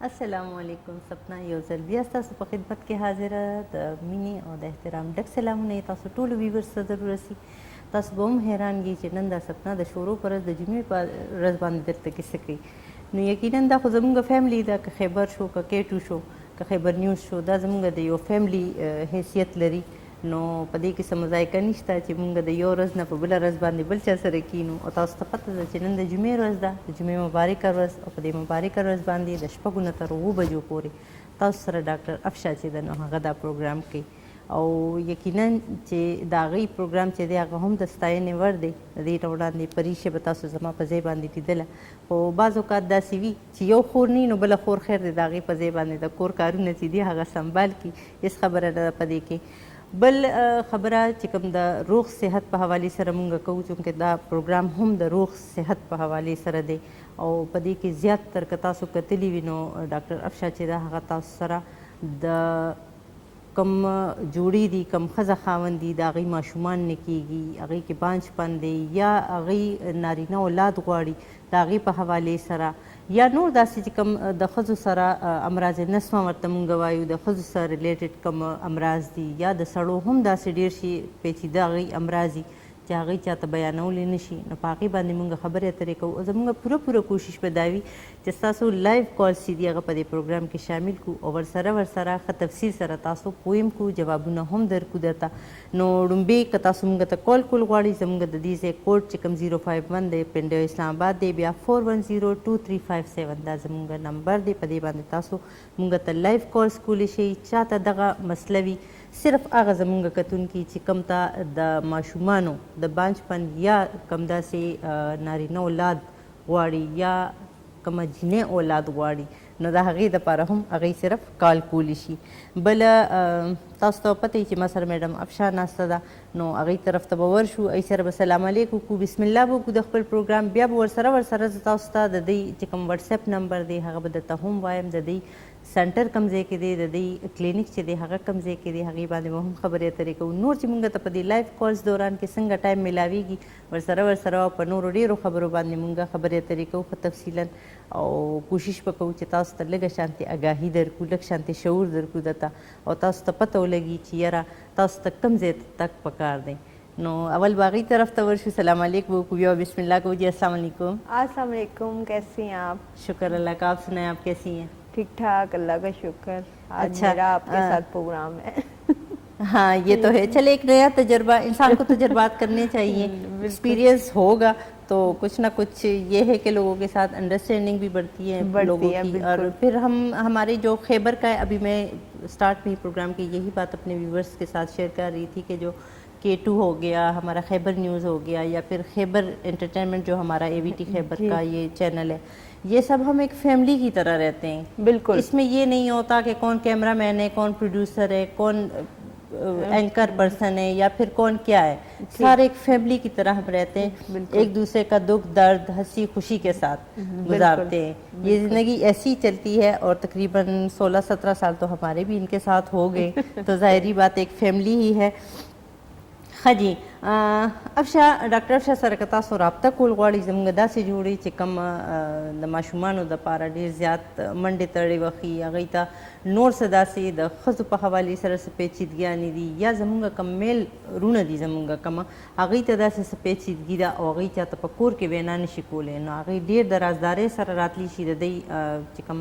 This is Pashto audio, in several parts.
السلام علیکم سپنا یو ځل بیا ستاسو په خدمت کې حاضره د مینې او د احترام ډک سلامونه یې تاسو ټولو ویورز ته ضرور رسي. تاسو به هم حیران یئ چې نن دا سپنا د شروع په ورځ د جمعې په ورځ باندې درته کیسه کوي. نو یقینا دا خو زموږ فیملی ده، که خیبر شو که کیټو شو که خیبر نیوز شو، دا زموږ د یو فیملی حیثیت لري. نو په دې کې څه مذایقه نشته چې موږ د یو ورځ نه په بله ورځ باندې بل چا سره کینو. او تاسو ته پته ده چې نن د جمعې ورځ ده، د جمعې مبارکه ورځ، او په دې مبارکه ورځ باندې د 6 نه تر 7 بجو پورې تاسو سره ډاکټر افشا چې ده نو هغه دا پروګرام کوي. او یقینا چې د هغې پروګرام چې دی هغه هم د ستاینې ور دی. د دې نه وړاندې پریشه به تاسو زما په ځای باندې لیدله، خو بعض اوقات داسې وي چې یو خور نه وي نو بله خور خیر دی د هغې په ځای باندې د کور کارونه چې دي هغه سنبال کړي. هېڅ خبره نه ده په دې کې. بل خبره چې کوم د روغ صحت په حوالې سره مونږ کوو، چونکې دا پروګرام هم د روغ صحت په حوالې سره دی او په دې کې زیات تر که تاسو کتلي وي نو ډاکټر افشا چې ده هغه تاسو سره د کم جوړې دي، کم ښځه خاوند دي، د هغوی ماشومان نه کیږي، هغوی کې بانج پن دی یا هغوی نارینه اولاد غواړي، د هغې په حوالې سره یا نور داسې چې کوم د ښځو سره امراض نسمه ورته مونږ وایو، د ښځو سره ریلیټډ کوم امراض دي، یا د سړو هم داسې ډېر شي پیچیده هغوی امراض دي چې هغوی چاته بیانولی نه شي. نو په هغې باندې مونږ خبرې اترې کوو او زمونږ پوره کوشش به دا وي چې ستاسو لایو کالز چې دي هغه په دې پروګرام کې شامل کړو او ورسره ښه تفصیل سره تاسو پوه هم کړو، جوابونه هم درکړو درته. نو لومبې که تاسو مونږ ته کال کول غواړئ، زمونږ د دې ځای کوډ چې کوم 051 دی پنډ اسلام آباد دی، بیا 4102-357 دا زمونږ نمبر دی. په دې باندې تاسو مونږ ته لایو کالز کولی شئ. چاته دغه مسله وي، صرف هغه زمونږ کتونکي چې کوم ته د ماشومانو د بانج پن یا کوم داسې نارینه اولاد غواړي یا کومه جینۍ اولاد غواړي، نو د هغې دپاره هم هغوی صرف کال کولی شي. بله تاسو ته پته وي چې ما سره میډم افشا ناسته ده، نو هغې طرف ته به ورشو، هغې سره به سلام علیکم وکړو، بسم الله به وکړو د خپل پروګرام. بیا به ورسره زه تاسو ته د دوی چې کوم وټساپ نمبر دی هغه به درته هم وایم، د دوی سنټر کوم ځای کې دی، د دوی کلینیک چې دی هغه کوم ځای کې دی، هغې باندې به هم خبرې اترې کوو. نور چې مونږ ته په دې لایف کالز دوران کې څنګه ټایم میلاویږي، ورسره په نورو ډېرو خبرو باندې مونږ خبرې اترې کوو ښه تفصیلا، او کوشش به کوو چې تاسو ته لږه شانتې اګاهي درکړو، لږ شانتې شعور درکړو درته، او تاسو ته پته ولګي چې یاره تاسو ته کوم ځای ته تګ پکار دی. نو اول باغی طرف تو ورشو، السلام علیکم کو بسم اللہ کو جی. السلام علیکم. السلام علیکم، کیسی ہیں آپ؟ شکر اللہ کا، آپ سنائیں آپ کیسی ہیں؟ ٹھیک ٹھاک، اللہ کا شکر. آج اچھا، میرا آپ کے ساتھ پروگرام ہے. ہاں یہ تو ہے. چلے ایک نیا تجربہ، انسان کو تجربات کرنے چاہیے، ایکسپیرینس ہوگا تو کچھ نہ کچھ یہ ہے کہ لوگوں کے ساتھ انڈرسٹینڈنگ بھی بڑھتی ہے لوگوں کی. اور پھر ہمارے جو خیبر کا ہے، ابھی میں اسٹارٹ میں پروگرام کی یہی بات اپنے ویورز کے ساتھ شیئر کر رہی تھی کہ جو K2 ہو گیا، ہمارا خیبر نیوز ہو گیا، یا پھر خیبر انٹرٹینمنٹ جو ہمارا AVT خیبر کا یہ چینل ہے، یہ سب ہم ایک فیملی کی طرح رہتے ہیں. بالکل. اس میں یہ نہیں ہوتا کہ کون کیمرہ مین ہے، کون پروڈیوسر ہے، کون اینکر پرسن ہے، یا پھر کون کیا ہے. سارے ایک فیملی کی طرح ہم رہتے ہیں، ایک دوسرے کا دکھ درد ہنسی خوشی کے ساتھ گزارتے ہیں. یہ زندگی ایسی چلتی ہے، اور تقریباً 16-17 سال تو ہمارے بھی ان کے ساتھ ہو گئے، تو ظاہری بات ایک فیملی ہی ہے. ښه جی، افشا ډاکټر افشا سره که تاسو رابطه کول غواړئ، زموږ داسې جوړئ چې کوم د ماشومانو دپاره ډېر زیات منډې تړې وښي، هغوی ته نور څه داسې د ښځو په حوالې سره څه پیچیدګیانې دي، یا زموږ کوم میل رونه دي زموږ کومه، هغوی ته داسې څه پیچیدګي ده او هغوی چاته په کور کې وینا نشي کولی، نو هغوی ډېر د رازدارۍ سره راتلی شي. د دوی چې کوم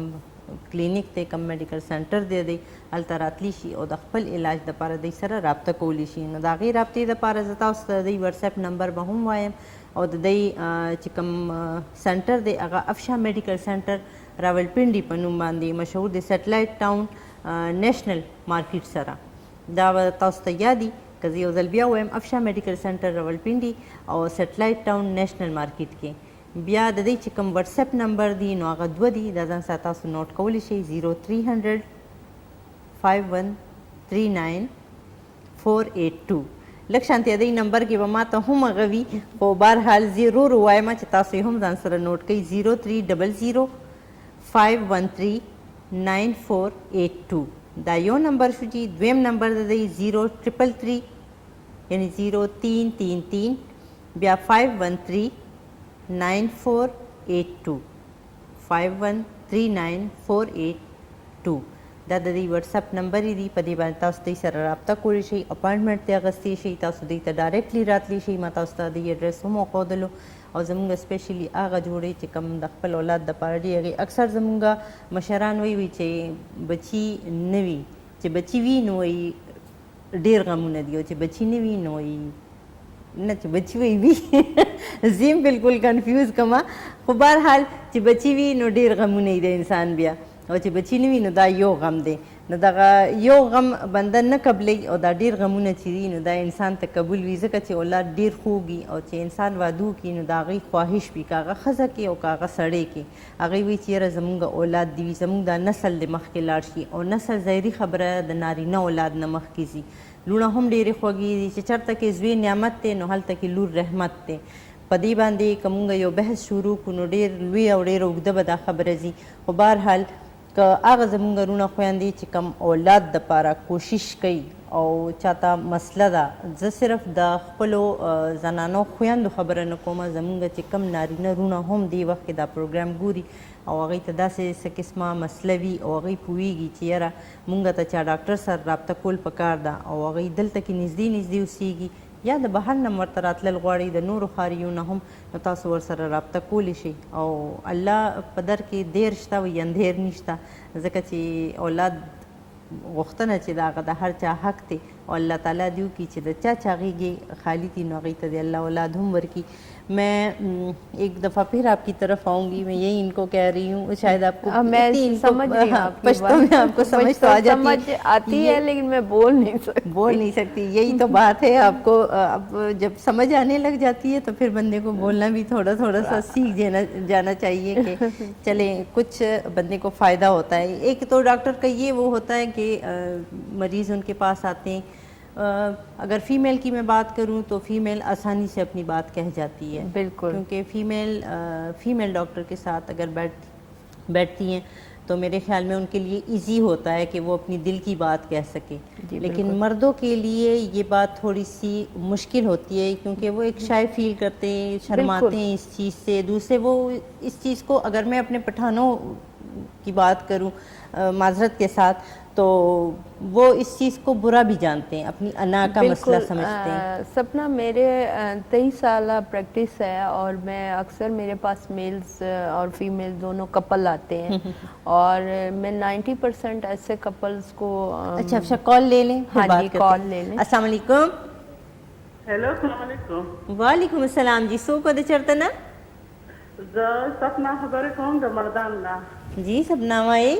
کلینیک دی، کم میډیکل سنټر دی، دی هلته راتلی شي او د خپل علاج دپاره دوی سره رابطه کولی شي. نو د هغې رابطې دپاره زه تاسو ته د دوی وټساپ نمبر به هم وایم، او د دوی چې کوم سنټر دی هغه افشا میډیکل سنټر راولپنډي په نوم باندې مشهور دی، سیټلایټ ټاون نیشنل مارکیټ سره. دا به تاسو ته یادي که زه یو ځل بیا ووایم، افشا میډیکل سنټر راولپنډي او سیټلایټ ټاون نیشنل مارکیټ کې. بیا د دې چې کوم وټساپ نمبر دی نو هغه 2 دي، دا ځان سره تاسو نوٹ کولی شئ، 0300 5139 482. لږ شانتې د دې نمبر کې به ما ته هم هغه وي، خو بهرحال زه ورو ورو وایم چې تاسو یې هم ځان سره نوٹ کړئ، 0300 513 9482. دا یو نمبر شو جی. دویم نمبر د دی 0333 یعنی 0333 بیا 513 9482 51 3948 دا د دې واتس اپ نمبر دی. په دې باندې تاسو دوی سره رابطه کولی شئ، اپاینټمنټ ترې اخیستی شئ، تاسو دوی ته ډایرکټلی راتلی شئ. ما تاسو ته د ایډرس هم وښودلو او زمونږ سپیشلی هغه جوړې چې کوم د خپل اولاد دپاره دي هغې اکثر زمونږ مشران وی چې بچي نه وي، چې بچي وي نو وایي ډېر غمونه دي، او چې بچي نه وي نو وایي نه چې بچي وي زه بالکل کنفیوز کما. خو بهرحال چې بچي وي نو ډېر غمونه یي د انسان بیا، او چې بچي نه وي نو دا یو غم دی. نو دغه یو غم بنده نه قبلی، او دا ډېر غمونه چې دي نو دا انسان ته قبول وي، ځکه چې اولاد ډېر خوږ وي. او چې انسان واده وکړي نو د هغې خواهش وي، که هغه ښځه کې او که هغه سړی کې، هغې وایي چې یاره زمونږ اولاد دي وي، زمونږ دا نسل د مخکې لاړ شي. او نسل ظاهري خبره د نارینه اولاد نه مخکې ځي. لوڼه هم ډېرې خوږې دي، چې چېرته کې زوی نعمت دی نو هلته کې لور رحمت دی. په دې باندې که مونږ یو بحث شروع کړو نو ډېر لوی او ډېر اوږده به دا خبره ځي. خو بهرحال که هغه زمونږ وروڼه خویندې چې کم اولاد دپاره کوشش کوي او چاته مسله ده، زه صرف د خپلو زنانو خویندو خبره نه کومه، زمونږ چې کم نارینه وروڼه هم دې وخت کې دا پروګرام ګوري او هغوی ته داسې څه قسمه مسله وي او هغوی پوهېږي چې یاره مونږ ته چا ډاکټر سره رابطه کول پکار ده، او هغوی دلته کې نږدې نږدې اوسېږي یا د بهر نه ورته راتلل غواړي د نورو ښاریو نه هم، نو تاسو ورسره رابطه کولی شئ. او الله په در کې دیر شته او اندهیر نشته، ځکه چې اولاد غوښتنه چې د هغه د هر چا حق دی، اور اللہ تعالیٰ دیو کی چې د چا چاغیږي خالی تھی نو هغوی ته د الله اولاد هم ورکي. میں ایک دفعہ پھر آپ کی طرف آؤں گی، میں یہی ان کو کہہ رہی ہوں، شاید آپ کو پشتو میں آپ کو سمجھ تو آتی ہے لیکن میں بول نہیں سکتی. یہی تو بات ہے، آپ کو اب جب سمجھ آنے لگ جاتی ہے تو پھر بندے کو بولنا بھی تھوڑا سا سیکھ جانا چاہیے کہ چلیں کچھ بندے کو فائدہ ہوتا ہے. ایک تو ڈاکٹر کا یہ وہ ہوتا ہے کہ مریض ان کے پاس آتے ہیں، اگر فیمیل کی میں بات کروں تو فیمیل آسانی سے اپنی بات کہہ جاتی ہے، بالکل، کیونکہ فیمیل ڈاکٹر کے ساتھ اگر بیٹھتی ہیں تو میرے خیال میں ان کے لیے ایزی ہوتا ہے کہ وہ اپنی دل کی بات کہہ سکیں. لیکن مردوں کے لیے یہ بات تھوڑی سی مشکل ہوتی ہے، کیونکہ وہ ایک شائع فیل کرتے ہیں، شرماتے ہیں اس چیز سے. دوسرے وہ اس چیز کو، اگر میں اپنے پٹھانوں کی بات کروں معذرت کے ساتھ، تو وہ اس چیز کو برا بھی جانتے ہیں، اپنی انا کا مسئلہ سمجھتے ہیں. سپنا، میرے 23 سالہ پریکٹس ہے اور میں اکثر میرے پاس میلز اور فیمیل دونوں کپل آتے ہیں اور میں 90% ایسے کپلز کو اچھا کال لے لیں. ہاں جی، کال لے لیں. السلام علیکم. ہیلو، السلام علیکم. وعلیکم السلام. جی سو کو د چرته نه زه سپنا خبرې کوم د مردان نه. جی سپنا وایي.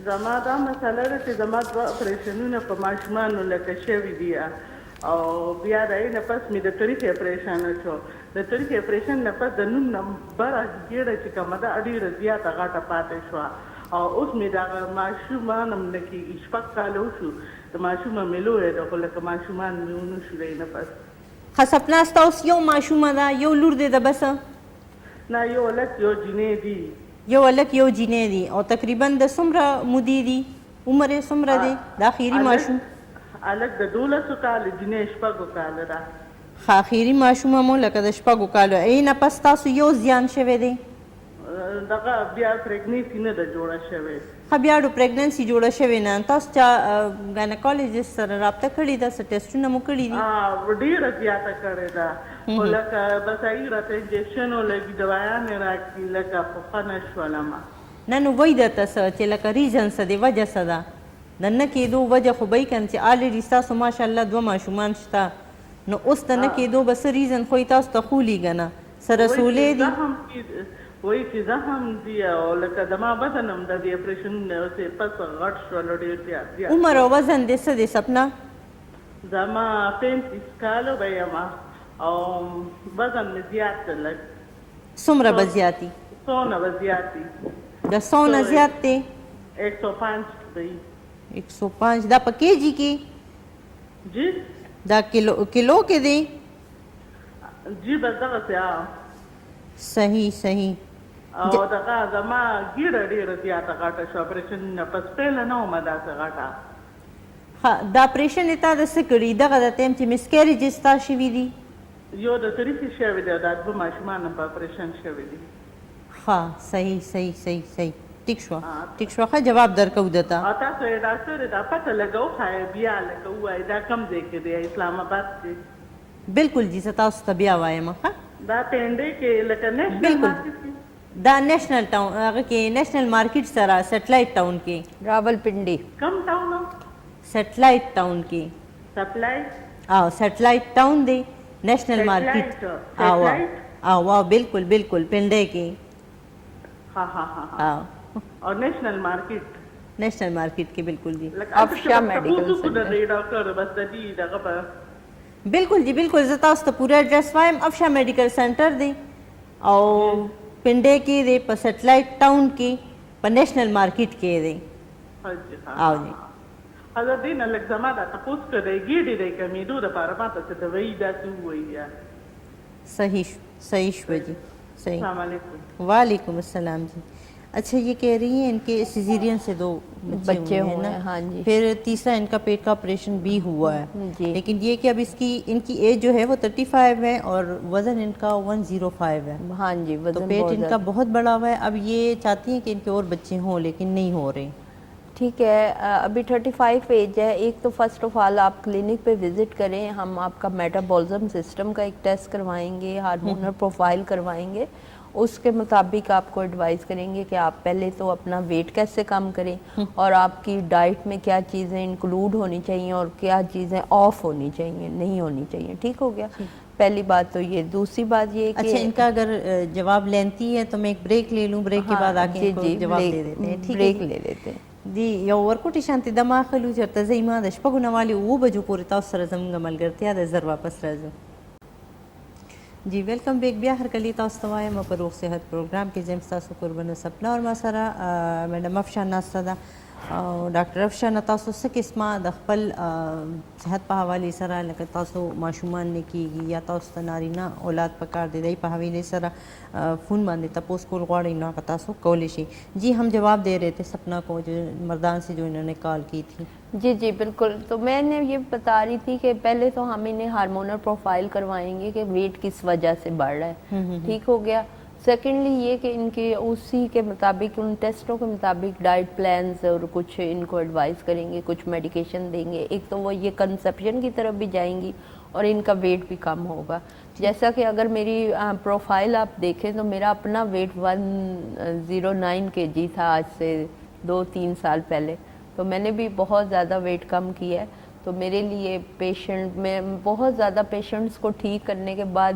زما دا مسله ده چې زما 2 اپریشنونه په ماشومانو لکه شوي دي، او بیا د هغې نه پس مې د تریخي اپریشن وشو. د تریخي اپریشن نه پس د نوم نه بره ګېډه چې کومه ده ډېره زیاته غټه پاتې شوه، او اوس مې دغه ماشومان هم نه کېږي. 6 کاله وشو د ماشومه مې لویه ده، خو لکه ماشومان مې ونه شو دی نه پس. ښه سپنا، ستاسو یو ماشومه ده، یو لور دی ده بس؟ نه، یو هلک یو جینۍ دي. یو هلک یو جینۍ دي. او تقریبا د څومره مودې دي، عمر یې څومره دی د اخري ماشوم؟ هلک د 12 کاله، جینۍ 6 کاله ده. ښه، اخري ماشوم مو لکه د 6 کالو. ای نه پس تاسو یو زیان شوی دی؟ دغه بیا پریګنیسي نه ده جوړه شوې. ښه، بیا پریګننسي جوړه شوې نه. تاسو چا ګاینیکالوجسټ سره رابطه کړې ده؟ څه ټیسټونه مو کړي دي؟ ډېره زیاته کړې ده، خو لکه بس هغې راته انجکشن ولګي، دوایانې راکړي، لکه خو ښه نه شولمه. نه نو وایي درته څه چې لکه ریزن څه دی، وجه څه ده د نه کېدو وجه؟ خو به یې که نه چې آلریډي ستاسو ماشاءالله 2 ماشومان شته، نو اوس د نه کېدو به څه ریزن خو یې تاسو ته خولیږه نه، څه رسولې دي؟ وایي چې زخم دي، او لکه زما وزن هم د دې اپریشن نه اوسې پس غټ شول ډېر زیات. عمر او وزن دې څه دی سپنا؟ زما 35 کاله به یم، او وزن مې زیات دی لږ. څومره به زیاتي؟ 100 نه به زیات دي. د 100 نه زیات دی؟ 105 دی. 105 دا په کېجي کې؟ جی دا کلو کې دی؟ جی بس دغسې. صحیح. او دغه زما ګیډه ډېره زیاته غټه شوه اپریشن نه پس، پهله نه ومه داسې غټه. ښه، دا اپریشن یې تا د څه کړي؟ دغه د ټایم چې مسکیریجز ستا شوي دي؟ یو د تریخي شوي دی، او دا 2 ماشومان هم په اپریشن شوي دي. ها صحیح صحیح صحیح صحیح ټیک شو ټیک شو ښه جواب درکو دته او تاسو یې ډاکټر دا پته لګو خای بیا لکه وای دا کم ځای کې دی اسلام آباد کې بالکل جی تاسو ته بیا وایم ښه دا پینډې کې لکه نشنل بالکل مارکیټ دا نیشنل ټاون هغه کې نیشنل مارکیټ سره سیټلایټ ټاون کې راولپنڈی کم ټاون سیټلایټ ټاون کې سپلای او سیټلایټ ټاون دی نیشنل مارکیټ او بالکل بالکل پنډه کې ها ها ها او نیشنل مارکیټ نیشنل مارکیټ کې بالکل جی افشا میډیکل سنټر دی ډاکټر بس د دې دغه په بالکل جی بالکل زه تاسو ته پوره ایڈریس وایم افشا میډیکل سنټر دی او پنډه کې دی په سیټلایټ ټاون کې په نیشنل مارکیټ کې دی او جی حضرت دین لک زما دا تاسو کړه ګیډې د کمیدو د لپاره ماته څه د وی دا څه وایي صحیح شو جی صحیح السلام علیکم وعلیکم السلام جی اچھا یہ کہہ رہی ہیں ان کے سیزیرین سے 2 بچے ہوئے ہیں ہاں جی پھر تیسرا ان کا پیٹ کا آپریشن بھی ہوا ہے لیکن یہ کہ اب ان کی ایج جو ہے وہ 35 ہے اور وزن ان کا 105 ہے ہاں جی تو پیٹ ان کا بہت بڑا ہوا ہے اب یہ چاہتی ہیں کہ ان کے اور بچے ہوں لیکن نہیں ہو رہے ٹھیک ہے ابھی 35 ایج ہے ایک تو فرسٹ آف آل آپ کلینک پہ وزٹ کریں ہم آپ کا میٹابولزم سسٹم کا ایک ٹیسٹ کروائیں گے ہارمونل پروفائل کروائیں گے اس کے مطابق آپ کو ایڈوائز کریں گے کہ آپ پہلے تو اپنا ویٹ کیسے کم کریں اور آپ کی ڈائٹ میں کیا چیزیں انکلوڈ ہونی چاہیے اور کیا چیزیں آف ہونی چاہیے نہیں ہونی چاہیے ٹھیک ہو گیا پہلی بات تو یہ دوسری بات یہ کہ اچھا ان کا اگر جواب لینتی ہے تو میں ایک بریک لے لوں بریک کے بعد آ کے جواب دے دیتے ہیں بریک لے لیتے ہیں دی یو ورکوټي شانتي د ماخلو چرته زېما د شپږو نه والي 9 بجو پورې تاسو سره زموږ ملګرتیا د زر واپس راځو جی ویلکم بیک بیا هر کلی تاسو ته وایم په روغ صحت پروګرام کې زم تاسو قربانه سپنا اور ما سره میډم افشان ناسته ده او ډاکټر افشان تاسو څه قسمه د خپل صحت په حواله سره لکه تاسو ماشومان نه کیږي یا تاسو ته نارینه اولاد پکار دی په حواله سره فون باندې تاسو کول غواړئ نو تاسو کولی شي جی ہم جواب دے رہے تھے سپنا کو جو مردان سے جو انہوں نے کال کی تھی جی جی بالکل تو میں نے یہ بتا رہی تھی کہ پہلے تو ہم انہیں ہارمونل پروفائل کروائیں گے کہ ویٹ کس وجہ سے بڑھ رہا ہے ٹھیک ہو گیا سیکنڈلی یہ کہ ان کے اسی کے مطابق ان ٹیسٹوں کے مطابق ڈائٹ پلانز اور کچھ ان کو ایڈوائز کریں گے کچھ میڈیکیشن دیں گے ایک تو وہ یہ کنسپشن کی طرف بھی جائیں گی اور ان کا ویٹ بھی کم ہوگا جیسا کہ اگر میری پروفائل آپ دیکھیں تو میرا اپنا ویٹ 109 kg تھا آج سے 2-3 سال پہلے تو میں نے بھی بہت زیادہ ویٹ کم کیا ہے تو میرے لیے پیشنٹ میں بہت زیادہ پیشنٹس کو ٹھیک کرنے کے بعد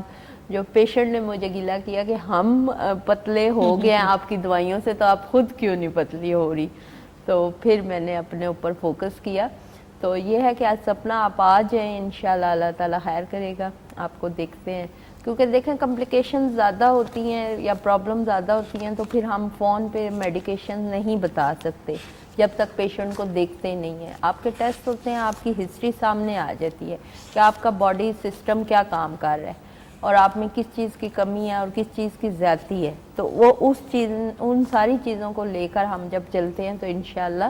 جو پیشنٹ نے مجھے گلا کیا کہ ہم پتلے ہو گئے ہیں آپ کی دوائیوں سے تو آپ خود کیوں نہیں پتلی ہو رہی تو پھر میں نے اپنے اوپر فوکس کیا تو یہ ہے کہ آج سپنا آپ آ جائیں انشاءاللہ اللہ تعالیٰ خیر کرے گا آپ کو دیکھتے ہیں کیونکہ دیکھیں کمپلیکیشن زیادہ ہوتی ہیں یا پرابلم زیادہ ہوتی ہیں تو پھر ہم فون پہ میڈیکیشن نہیں بتا سکتے جب تک پیشنٹ کو دیکھتے نہیں ہیں آپ کے ٹیسٹ ہوتے ہیں آپ کی ہسٹری سامنے آ جاتی ہے کہ آپ کا باڈی سسٹم کیا کام کر رہا ہے اور آپ میں کس چیز کی کمی ہے اور کس چیز کی زیادتی ہے تو وہ ان ساری چیزوں کو لے کر ہم جب چلتے ہیں تو انشاءاللہ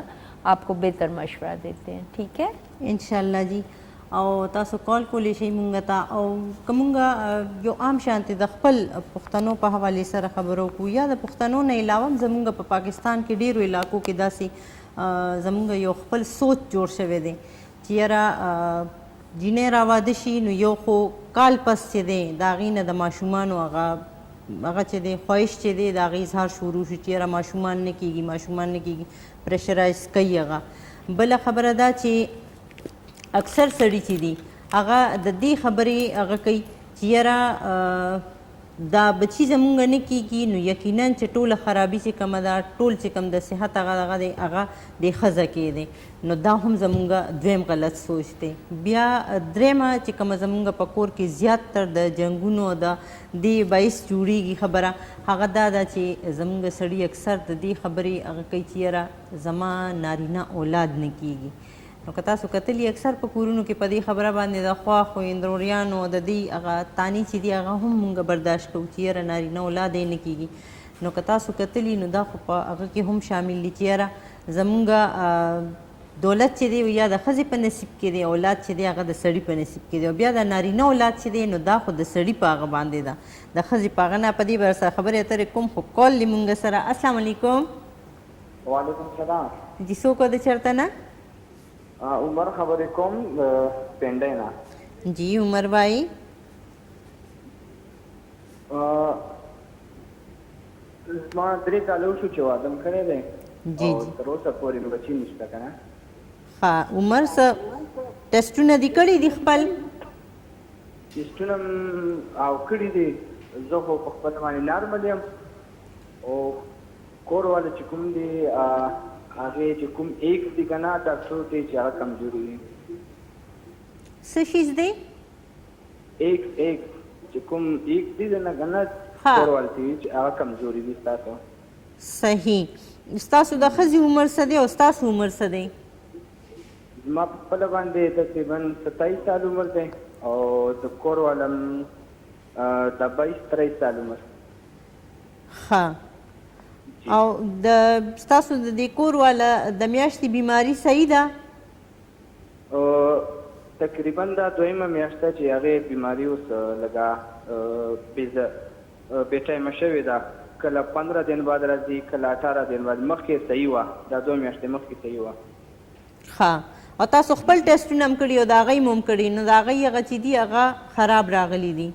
آپ کو بہتر مشورہ دیتے ہیں ٹھیک ہے انشاءاللہ جی او تاسو کال کولی شي مونږ ته او کومه یو عام شانتي د خپل پښتنو په حواله سره خبرو کو یا د پښتنو نه علاوه زمونږ په پاکستان کې ډیرو علاقو کې داسې زمونږ یو خپل سوچ جوړ شوی دی چې یاره جینې راواده شي نو یو خو کال پس چې دی د هغې نه د ماشومانو هغه چې دی خواهش چې دی د هغې اظهار شروع شو چې یاره ماشومان نه کېږي پریشرایز کوي هغه بله خبره دا چې اکثر سړي چې دي هغه د دې خبرې هغه کوي چې یاره دا بچي زمونږ نه کېږي نو یقینا چې ټوله خرابي چې کومه ده ټول چې کوم د صحت هغه دی هغه د ښځه کې دی نو دا هم زمونږ دویم غلط سوچ دی بیا درېیمه چې کومه زمونږ په کور کې زیات تر د جنګونو د دې باعث جوړېږي خبره هغه دا ده چې زمونږ سړي اکثر د دې خبرې هغه کوي چې یاره زما نارینه اولاد نه کېږي نو که تاسو کتلي اکثر په کورونو کې په دې خبره باندې د خواښو اندروریانو د دې هغه تاني چې دي هغه هم مونږ برداشت کوو چې یاره نارینه اولاد یې نه کېږي نو که تاسو کتلي نو دا خو په هغه کې هم شامل دي چې یاره زمونږ دولت چې دی یا د ښځې په نصیب کې دی، اولاد چې دی هغه د سړي په نصیب کې دی، او بیا د نارینه اولاد چې دی نو دا خو د سړي په هغه باندې ده، د ښځې په هغه نه. په دې به سره خبرې اترې کوم، خو کال دی مونږ سره. السلام علیکم. وعلیکم السلام. جی څوک د چېرته نه؟ عمر خبرې کوم پنډۍ نه. جی عمر بھائی. ما 3 کاله وشو چې واده م کړی دی. جی او جی. تر اوسه پورې مې بچي نشته که نه. ها عمر څه ټسټونه دي کړي دي خپل؟ ټسټونه م او کړي دي. زه خو په خپله باندې نارمل یم، او کور والا چې کوم دي هغې چې کوم ایک دي که نه ډاکټر دی چې هغه کمزوري دي. څه شیز دی؟ ایک چې کوم ایک دي نه که نه ها. کور والا چې چې هغه کمزوري دي ستاسو. صحیح. ستاسو د ښځې عمر څه دی او ستاسو عمر څه دی؟ زما په خپله باندې تقریبا 27 سال عمر دی، او د کور والا د 22-23 سال عمر. ښه. او د ستاسو د دې کور والا د میاشتې بیماري صحیح ده؟ تقریبا دا دویمه میاشت ده چې هغې بیماري اوس لږه بې ټایمه شوې ده، کله 15 دن بعد راځي، کله 18 دن بعد. مخکې صحیح وه، دا 2 میاشتې مخکې صحیح وه. ښه. او تاسو خپل ټسټونه هم کړي او د هغې مو هم کړي، نو د هغې هغه چې دي هغه خراب راغلي دي؟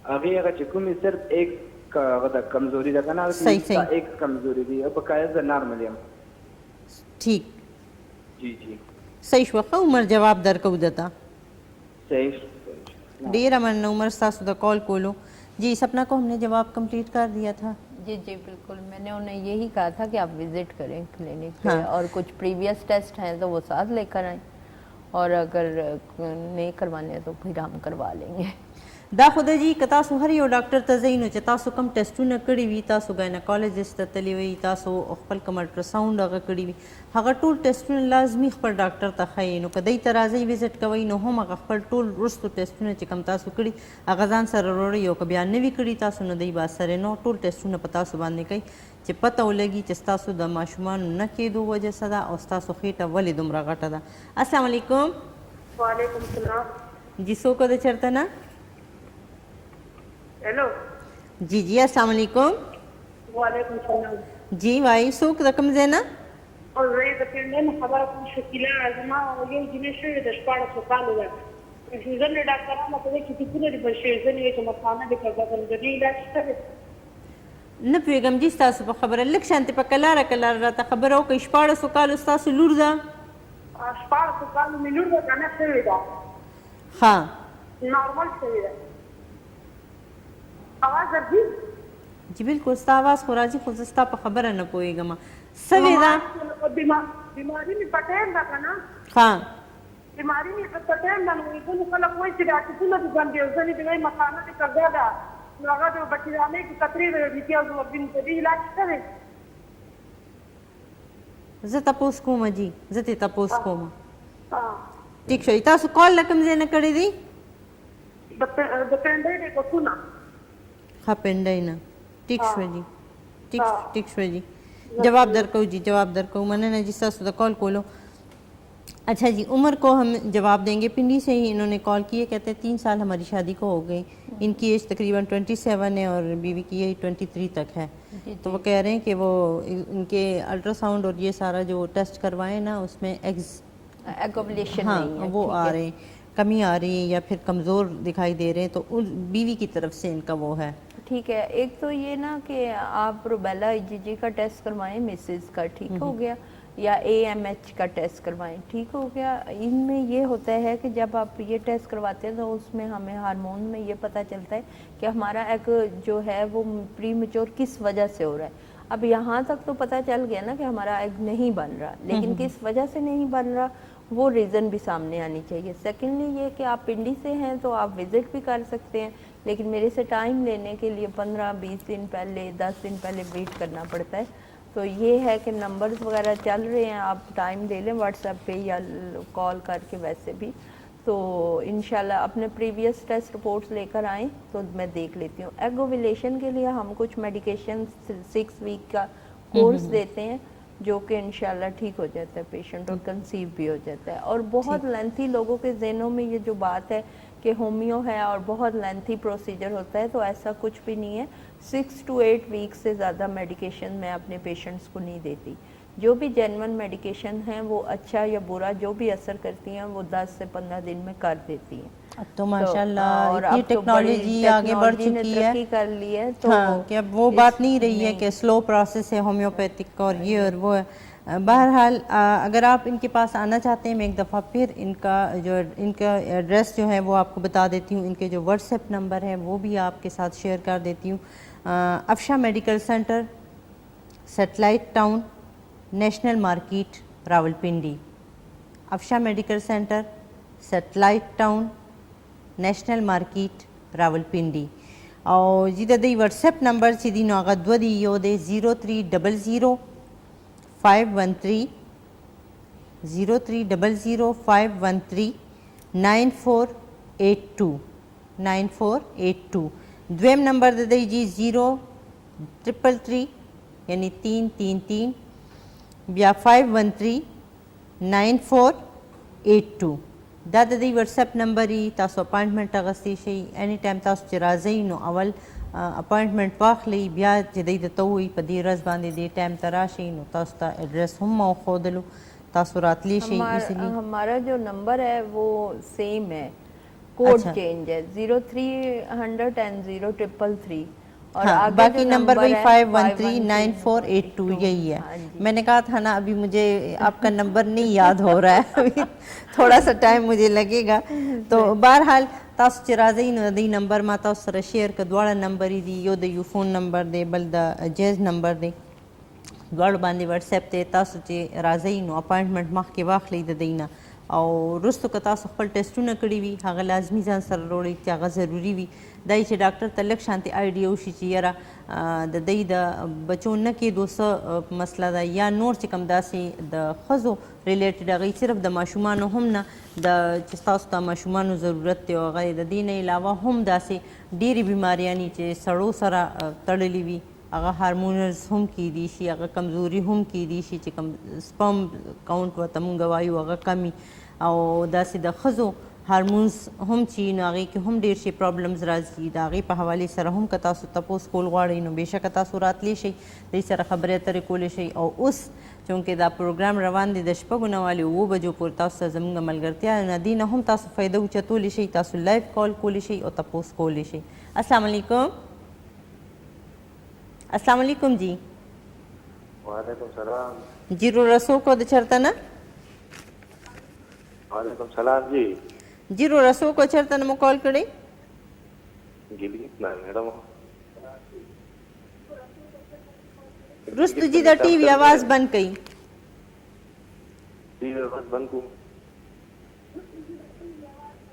هغې هغه چې کومې صرف ایک هغه د کمزوري ده که نه، صحیح. ایک کمزوري دي، او بقایه زه نارمل یم. ٹھیک. جی جی صحیح شوه. ښه عمر جواب درکو دته. صحیح. ډیره مننه عمر ستاسو د کال کولو. جی سپنا کو ہم نے جواب کمپلیٹ کر دیا تھا. جی جی بالکل، میں نے انہیں یہی کہا تھا کہ آپ وزٹ کریں کلینک پہ، ہاں. اور کچھ پریویس ٹیسٹ ہیں تو وہ ساتھ لے کر آئیں، اور اگر نہیں کروانے ہیں تو پھر ہم کروا لیں گے. دا خو د جی که تاسو هر یو ډاکټر ته ځئ نو چې تاسو کوم ټسټونه کړي وي، تاسو ګایناکالوجسټ ته تللي وئ، تاسو خپل کوم الټراساونډ هغه کړي وي، هغه ټول ټسټونه لازمي خپل ډاکټر ته ښیي. نو که دی ته راځئ وزټ کوئ نو هم هغه خپل ټول وروستو ټسټونه چې کوم تاسو کړي هغه ځان سره وروړئ، او که بیا نوي کړي تاسو نو دی به اثر نو ټول ټسټونه په تاسو باندې کوي چې پته ولګي چې ستاسو د ماشومانو نه کېدو وجه څه ده او ستاسو خېټه ولې دومره غټه ده. السلام علیکم. وعلیکم السلام. جی څوک د چېرته نه؟ ہیلو. جی جی السلام علیکم. وعلیکم السلام. جی وای څوک د کوم ځای نه؟ او زه د پنډۍ نه خبره کوم. شکیله زما یو جینۍ شوې ده 14 کالو ده. ځینې ډاکټرانو ته وایي چې ټیکونه دې بند شوي، ځینې وایي چې مثانه دې کږه ده. د دې علاج شته دی؟ نه پوهېږم جي ستاسو په خبره لږ شانتې په کلاره کلاره راته خبره وکړئ. 14 کالو ستاسو لور ده؟ 14 کالو مې لور ده که نه شوې ده. ښه. نارمل شوې ده. اواز درځي؟ جی بالکل ستا آواز خو راځي، خو زه ستا په خبره نه پوهېږم. سوې ده؟ بیماري مې په ټایم ده که نه؟ ښه. بیماري مې په ټایم ده. نو ځینې خلک وایي چې دا ټیکونه دې بند دي، او ځینې دې وایي مثانه دې کږه ده، نو هغه د بچیانۍ کې قطرې د امتیاز ورځي. د دې علاج شته دی؟ زه تپوس کوم جی، زه ترې تپوس کوم. ها. ټیک شو. تاسو کال له کوم ځای نه کړی دی؟ د پنډۍ د کوڅونه. ښه پنډۍ نه. ټیک شو جی. ٹھیک شو جی. جواب درکو جی، جواب درکو. مننه جی ستاسو د کال کولو. اچھا جی عمر کو ہم جواب دیں گے. پنڈی سے ہی انہوں نے کال کیے، کہتے ہیں 3 سال ہماری شادی کو ہو گئی، ان کی ایج تقریباً 27 ہے اور بیوی کی ایج 23 تک ہے. تو وہ کہہ رہے ہیں کہ وہ ان کے الٹراساؤنڈ اور یہ سارا جو ٹیسٹ کروائے نا اس میں ایگولیشن ہاں نہیں ہے، وہ آ رہے ہیں، کمی آ رہی ہے یا پھر کمزور دکھائی دے رہے ہیں، تو بیوی کی طرف سے ان کا وہ ہے. ٹھیک ہے. ایک تو یہ نا کہ آپ روبیلا IgG کا ٹیسٹ کروائیں مسز کا، ٹھیک ہو گیا، یا AMH کا ٹیسٹ کروائیں، ٹھیک ہو گیا. ان میں یہ ہوتا ہے کہ جب آپ یہ ٹیسٹ کرواتے ہیں تو اس میں ہمیں ہارمون میں یہ پتہ چلتا ہے کہ ہمارا ایگ جو ہے وہ پری میچور کس وجہ سے ہو رہا ہے. اب یہاں تک تو پتہ چل گیا نا کہ ہمارا ایگ نہیں بن رہا، لیکن کس وجہ سے نہیں بن رہا وہ ریزن بھی سامنے آنی چاہیے. سیکنڈلی یہ کہ آپ پنڈی سے ہیں تو آپ وزٹ بھی کر سکتے ہیں، لیکن میرے سے ٹائم لینے کے لیے 15-20 دن پہلے 10 دن پہلے ویٹ کرنا پڑتا ہے. تو یہ ہے کہ نمبرز وغیرہ چل رہے ہیں، آپ ٹائم لے لیں واٹس ایپ پہ یا کال کر کے ویسے بھی. تو انشاءاللہ اپنے پریویس ٹیسٹ رپورٹس لے کر آئیں تو میں دیکھ لیتی ہوں. ایگ اوویلیشن کے لیے ہم کچھ میڈیکیشن 6 ویک کا کورس دیتے ہیں، جو کہ انشاءاللہ ٹھیک ہو جاتا ہے پیشنٹ اور کنسیو بھی ہو جاتا ہے. اور بہت لینتھی لوگوں کے ذہنوں میں یہ جو بات ہے کہ ہومیو ہے اور بہت لینتھی پروسیجر ہوتا ہے, تو ایسا کچھ بھی نہیں ہے. 6 to 8 ویکس سے زیادہ میڈیکیشن میں اپنے پیشنٹس کو نہیں دیتی. جو بھی جینون میڈیکیشن ہیں وہ اچھا یا برا جو بھی اثر کرتی ہیں وہ 10 سے 15 دن میں کر دیتی ہیں. اب تو ماشاءاللہ اور اتنی اب تو بڑی ٹیکنالوجی آگے بڑھ ٹیکنالوجی نے چکی ہے ترقی کر لی ہے, تو ہاں کہ اب وہ بات نہیں رہی ہے کہ سلو پروسیس ہے ہومیوپیتھک اور یہ اور وہ ہے. بہرحال اگر آپ ان کے پاس آنا چاہتے ہیں, میں ایک دفعہ پھر ان کا ایڈریس جو ہے وہ آپ کو بتا دیتی ہوں. ان کے جو واٹس ایپ نمبر ہے وہ بھی آپ کے ساتھ شیئر کر دیتی ہوں. افشا میڈیکل سینٹر, سیٹلائٹ ٹاؤن, نیشنل مارکیٹ, راولپنڈی. افشا میڈیکل سینٹر, سیٹلائٹ ٹاؤن, نیشنل مارکیٹ, راولپنڈی. اور جی دی واٹس ایپ نمبر چی دی نو آغا دو دی یو دے 0300 513 0300 513 9482. دویم نمبر دے دی جی 0333 یعنی 333 بیا 513 9482. دا د دې واٹس اپ نمبر ای تاسو اپاینټمنټ اغستی شئ. اینی ټایم تاسو چې راځئ نو اول اپاینټمنټ واخلئ, بیا چې دی درته ووایي په دې ورځ باندې دې ټایم ته راشئ, نو تاسو ته ایډرس هم ما وښودلو, تاسو راتلی شئ ایزیلی. ہمارا جو نمبر ہے وہ سیم ہے, کوڈ اچھا. چینج ہے 0300 and 0333. اور ہاں, باقی نمبر وہی 513 9482 یہی ہے. میں نے کہا تھا نا ابھی مجھے آپ کا نمبر نہیں یاد ہو رہا ہے, ابھی تھوڑا سا ٹائم مجھے لگے گا. تو بہرحال تاسو چې راځئ نو د دې نمبر ما تاسو سره شیر که دواړه نمبر دي, یو د یو فون نمبر دی, بل د جیز نمبر دی, دواړو باندې واټس اپ دی. تاسو چې راځئ نو اپاینټمنټ مخکې واخلئ د دوی نه, او وروستو که تاسو خپل ټیسټونه کړي وي هغه لازمي ځان سره راوړئ چې هغه ضروري وي. دا چې ډاکټر ته لږ شانتې آیډیا وشي چې یاره د دوی د بچو نه کېدو څه مسله ده, یا نور چې کوم داسې د ښځو ریلیټډ هغوی صرف د ماشومانو هم نه د چې ستاسو ته ماشومانو ضرورت دی, او هغه د دې نه علاوه هم داسې ډېرې بیماریانې چې سړو سره تړلي وي, هغه هارمونز هم کیدی شي, هغه کمزوري هم کیدی شي چې کوم سپم کاونټ ورته مونږ وایو هغه کمی, او داسې د ښځو هارمونز هم چې نو هغې کې هم ډېر شي پرابلمز راځي. د هغې په حوالې سره هم که تاسو تپوس کول غواړئ نو بېشکه تاسو راتلی شئ, دوی سره خبرې اترې کولی شئ. او اوس چونکې دا پروګرام روان دی د شپږو نه والې 7 بجو پورې تاسو ته زموږ ملګرتیا نه دې نه هم تاسو فایده اوچتولی شئ, تاسو لایف کال کولی شئ او تپوس کولی شئ. السلام علیکم. السلام علیکم جی. وعلیکم السلام. جی رو رسو کو د چرته نه. وعلیکم السلام جی. جی رو رسو کو چرته نه مو کال کړی. ګلګت نه میډم. رستو جی دا ٹی وی آواز بند کړئ. ٹی وی آواز بند کو.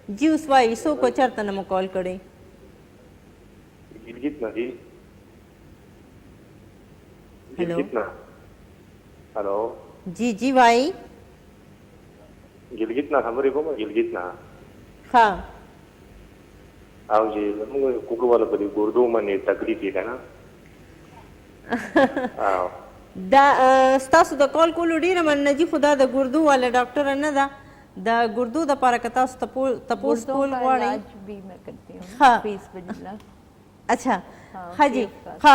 جی اوس وایي څوک و چرته نه مو کال کړی. ګلګت نه جی. هلو. هلو. جی جی وایي. ګلګت نه خبرې کوم, ګلګت نه. ها. او چې موږ کوکوواله په دې ګردو باندې تکلیف دی کنه. دا ستاسو د کال کولو ډیره مننه جی, خو دا د ګردو والا ډاکټره نه ده, د ګردو دپاره که تاسو تپوس کول غواړئ. علاج بھی میں کرتی ہوں. ہاں. فیس بجلا. اچھا ښه جی, ښه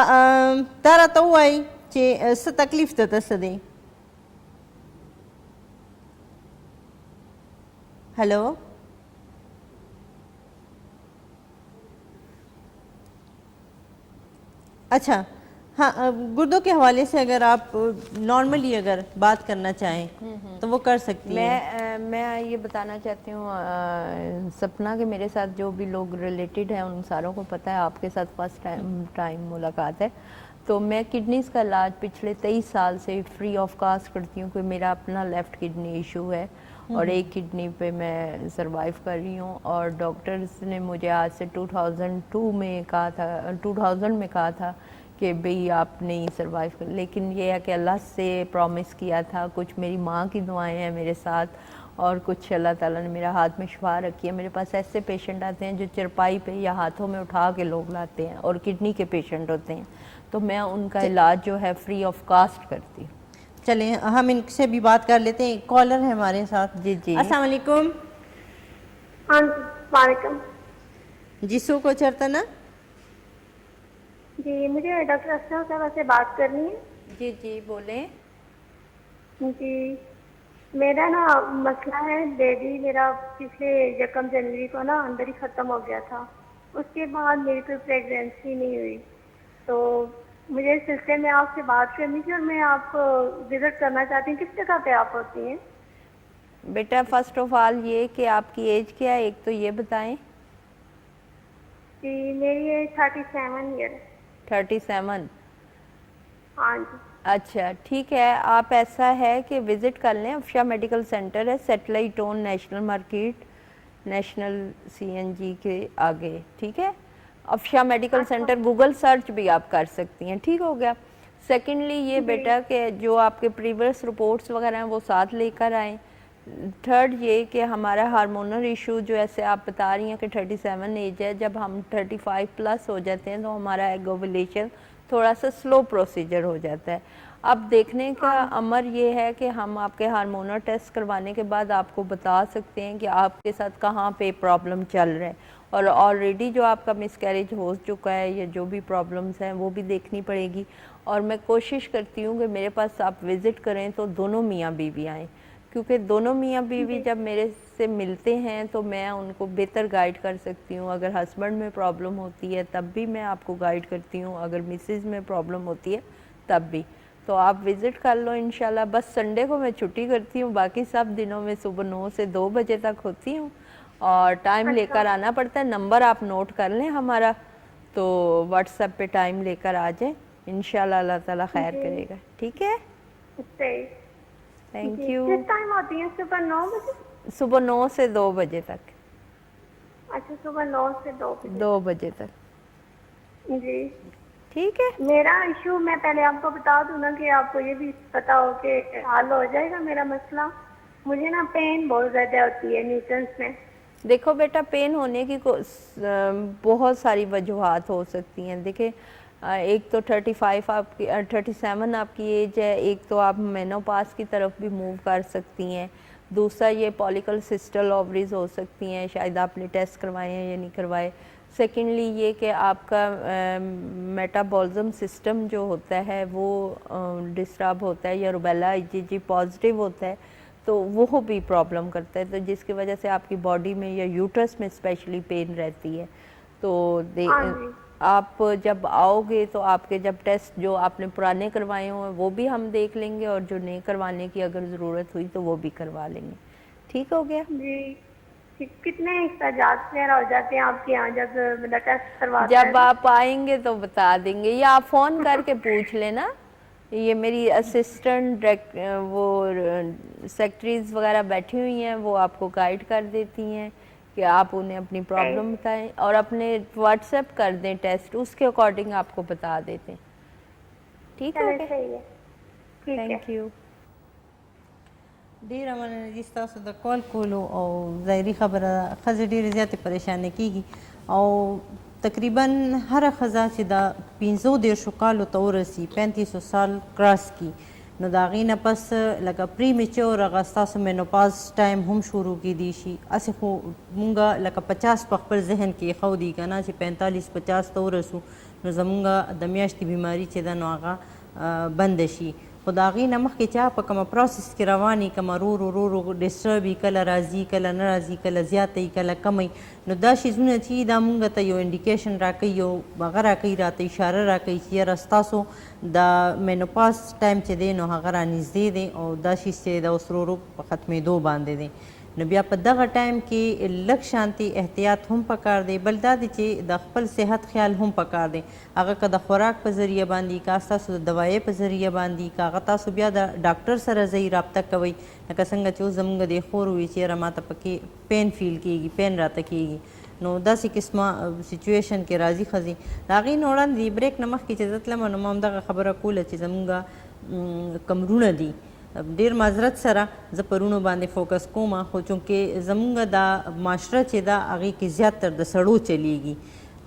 تا راته ووایي چې څه تکلیف درته څه دی. ہلو. اچھا ہاں, گردوں کے حوالے سے اگر آپ نارملی اگر بات کرنا چاہیں تو وہ کر سکتی ہیں. میں یہ بتانا چاہتی ہوں سپنا کہ میرے ساتھ جو بھی لوگ ریلیٹڈ ہیں ان ساروں کو پتہ ہے آپ کے ساتھ فرسٹ ٹائم ملاقات ہے. تو میں کڈنیز کا علاج پچھلے 23 سال سے فری آف کاسٹ کرتی ہوں, کہ میرا اپنا لیفٹ کڈنی ایشو ہے اور ایک کڈنی پہ میں سروائیو کر رہی ہوں. اور ڈاکٹرز نے مجھے آج سے 2002 میں کہا تھا, 2000 میں کہا تھا کہ بھئی آپ نہیں سروائیو کر, لیکن یہ ہے کہ اللہ سے پرومس کیا تھا. کچھ میری ماں کی دعائیں ہیں میرے ساتھ, اور کچھ اللہ تعالیٰ نے میرا ہاتھ میں شفا رکھی ہے. میرے پاس ایسے پیشنٹ آتے ہیں جو چرپائی پہ یا ہاتھوں میں اٹھا کے لوگ لاتے ہیں, اور کڈنی کے پیشنٹ ہوتے ہیں, تو میں ان کا علاج جو ہے فری آف کاسٹ کرتی ہوں. چلیں ہم ان سے بھی بات کر لیتے ہیں. کالر ہے ہمارے ساتھ. جی جی السلام علیکم. ہاں جی وعلیکم. جی سو کو چرتنا. جی مجھے ڈاکٹر اشرف صاحبہ سے بات کرنی ہے. جی جی بولیں. جی میرا نا مسئلہ ہے بیبی میرا پچھلے 1 جنوری کو نا اندر ہی ختم ہو گیا تھا. اس کے بعد میری کوئی پریگنینسی نہیں ہوئی. تو مجھے اس سلسلے میں آپ سے بات کرنی تھی اور میں آپ کو وزٹ کرنا چاہتی ہوں. کس جگہ پہ آپ ہوتی ہیں؟ بیٹا فرسٹ آف آل یہ کہ آپ کی ایج کیا ہے ایک تو یہ بتائیں. جی میری ایج 37 ایئر. 37. ہاں جی. اچھا ٹھیک ہے. آپ ایسا ہے کہ وزٹ کر لیں. افشا میڈیکل سینٹر ہے سیٹلائٹ ٹون نیشنل مارکیٹ نیشنل CNG کے آگے. ٹھیک ہے. افشا میڈیکل سینٹر گوگل سرچ بھی آپ کر سکتی ہیں. ٹھیک ہو گیا. سیکنڈلی یہ بیٹا کہ جو آپ کے پریویس رپورٹس وغیرہ ہیں وہ ساتھ لے کر آئیں. تھرڈ یہ کہ ہمارا ہارمونل ایشو جو ایسے آپ بتا رہی ہیں کہ 37 ایج ہے, جب ہم 35 پلس ہو جاتے ہیں تو ہمارا ایگ اوولیشن تھوڑا سا سلو پروسیجر ہو جاتا ہے. اب دیکھنے کا امر یہ ہے کہ ہم آپ کے ہارمونل ٹیسٹ کروانے کے بعد آپ کو بتا سکتے ہیں کہ آپ کے ساتھ کہاں پہ پرابلم چل رہا ہے, اور آلریڈی جو آپ کا مس کیریج ہو چکا ہے یا جو بھی پرابلمس ہیں وہ بھی دیکھنی پڑے گی. اور میں کوشش کرتی ہوں کہ میرے پاس آپ وزٹ کریں تو دونوں میاں بیوی آئیں, کیونکہ دونوں میاں بیوی جب میرے سے ملتے ہیں تو میں ان کو بہتر گائیڈ کر سکتی ہوں. اگر ہسبینڈ میں پرابلم ہوتی ہے تب بھی میں آپ کو گائیڈ کرتی ہوں, اگر مسز میں پرابلم ہوتی ہے تب بھی. تو آپ وزٹ کر لو انشاءاللہ. بس سنڈے کو میں چھٹی کرتی ہوں, باقی سب دنوں میں صبح 9 سے 2 بجے تک ہوتی ہوں, اور ٹائم لے کر آنا پڑتا ہے. نمبر آپ نوٹ کر لیں ہمارا, تو واٹس ایپ پہ ٹائم لے کر آ جائیں. انشاءاللہ اللہ تعالیٰ خیر کرے گا. ٹھیک ہے. تھینک یو. کس ٹائم ہوتی ہیں؟ صبح 9 بجے؟ صبح 9 سے 2 بجے تک. اچھا صبح 9 سے 2 بجے. 2 بجے تک. جی ٹھیک ہے. میرا ایشو میں پہلے آپ کو بتا دوں نا کہ آپ کو یہ بھی پتا ہو کہ حل ہو جائے گا میرا مسئلہ. مجھے نا پین بہت زیادہ ہوتی ہے نیوٹنس میں. دیکھو بیٹا پین ہونے کی بہت ساری وجوہات ہو سکتی ہیں. دیکھیں ایک تو 35 آپ کی 37 آپ کی ایج ہے, ایک تو آپ مینوپاز کی طرف بھی موو کر سکتی ہیں. دوسرا یہ پالیکل سسٹل اووریز ہو سکتی ہیں, شاید آپ نے ٹیسٹ کروائے ہیں یا نہیں کروائے. سیکنڈلی یہ کہ آپ کا میٹابولزم سسٹم جو ہوتا ہے وہ ڈسٹرب ہوتا ہے, یا روبیلا IgG پازیٹیو ہوتا ہے تو وہ بھی پرابلم کرتا ہے, تو جس کی وجہ سے آپ کی باڈی میں یا یوٹرس میں اسپیشلی پین رہتی ہے. تو آپ جب آؤ گے تو آپ کے جب ٹیسٹ جو آپ نے پرانے کروائے ہوں وہ بھی ہم دیکھ لیں گے, اور جو نئے کروانے کی اگر ضرورت ہوئی تو وہ بھی کروا لیں گے. ٹھیک ہو گیا. جی کتنے اخراجات وغیرہ ہو جاتے ہیں آپ کے یہاں جب بلڈ ٹیسٹ کرواتے ہیں؟ جب آپ آئیں گے تو بتا دیں گے, یا آپ فون کر کے پوچھ لینا. یہ میری اسسٹنٹ وہ سیکٹریز وغیرہ بیٹھی ہوئی ہیں, وہ آپ کو گائیڈ کر دیتی ہیں کہ آپ انہیں اپنی پرابلم بتائیں, اور اپنے واٹس ایپ کر دیں ٹیسٹ, اس کے اکارڈنگ آپ کو بتا دیتے ہیں. ٹھیک ہے. صحیح ہے. تھینک یو. ډیره مننه دي ستاسو د کال کولو او ظاهري خبره ښځې ډېرې زیاتې پریشانې کېږي, او تقریبا هره ښځه چې د 45 کالو ته ورسي 3500 سال کراس کي نو د هغې نه پس لکه پری میچور هغه ستاسو مینوپاز ټایم هم شروع کیدی شي. هسې خو مونږ لکه 50 په خپل ذهن کې ایښودي که نه چې 45-50 ته ورسو نو زمونږ د میاشتې بیماري چې ده نو هغه بنده شي. خو د هغې نه مخکې چې په کومه پروسس کې روان وي, کومه رو رو ډسټرب وي, کله راځي کله نه راځي, کله زیاته وي کله کمه وي, نو دا شیزونه چې دا مونږ ته یو انډیکیشن راکوي, یو هغه راکوي راته اشاره راکوي چې یاره ستاسو د مینوپاز ټایم چې دی نو هغه رانږدې دی, او دا شیز چې د اوس رو په ختمېدو باندې دی. نو بیا په دغه ټایم کې لږ شانتي احتیاط هم پکار دی. بل دا دی چې د خپل صحت خیال هم پکار دی, هغه که د خوراک په ذریعه باندې, که ستاسو د دوایۍ په ذریعه باندې, که هغه تاسو بیا د ډاکټر سره ځئ رابطه کوئ, لکه څنګه چې اوس زموږ د خور وي چې یاره ماته پکې پین فیل کېږي, پین راته کېږي, نو داسې قسمه سچویشن کې راځي ښځې. د هغې نه وړاندې د بریک نه مخکې چې زه تلمه نو ما همدغه خبره کوله چې زموږ کمرونه دي ډیر معذرت سره زه پرونو باندې فوکس کوم, خو چونکې زمونږ دا معاشره چې دا هغې کې زیات تر د سړو چلیږي.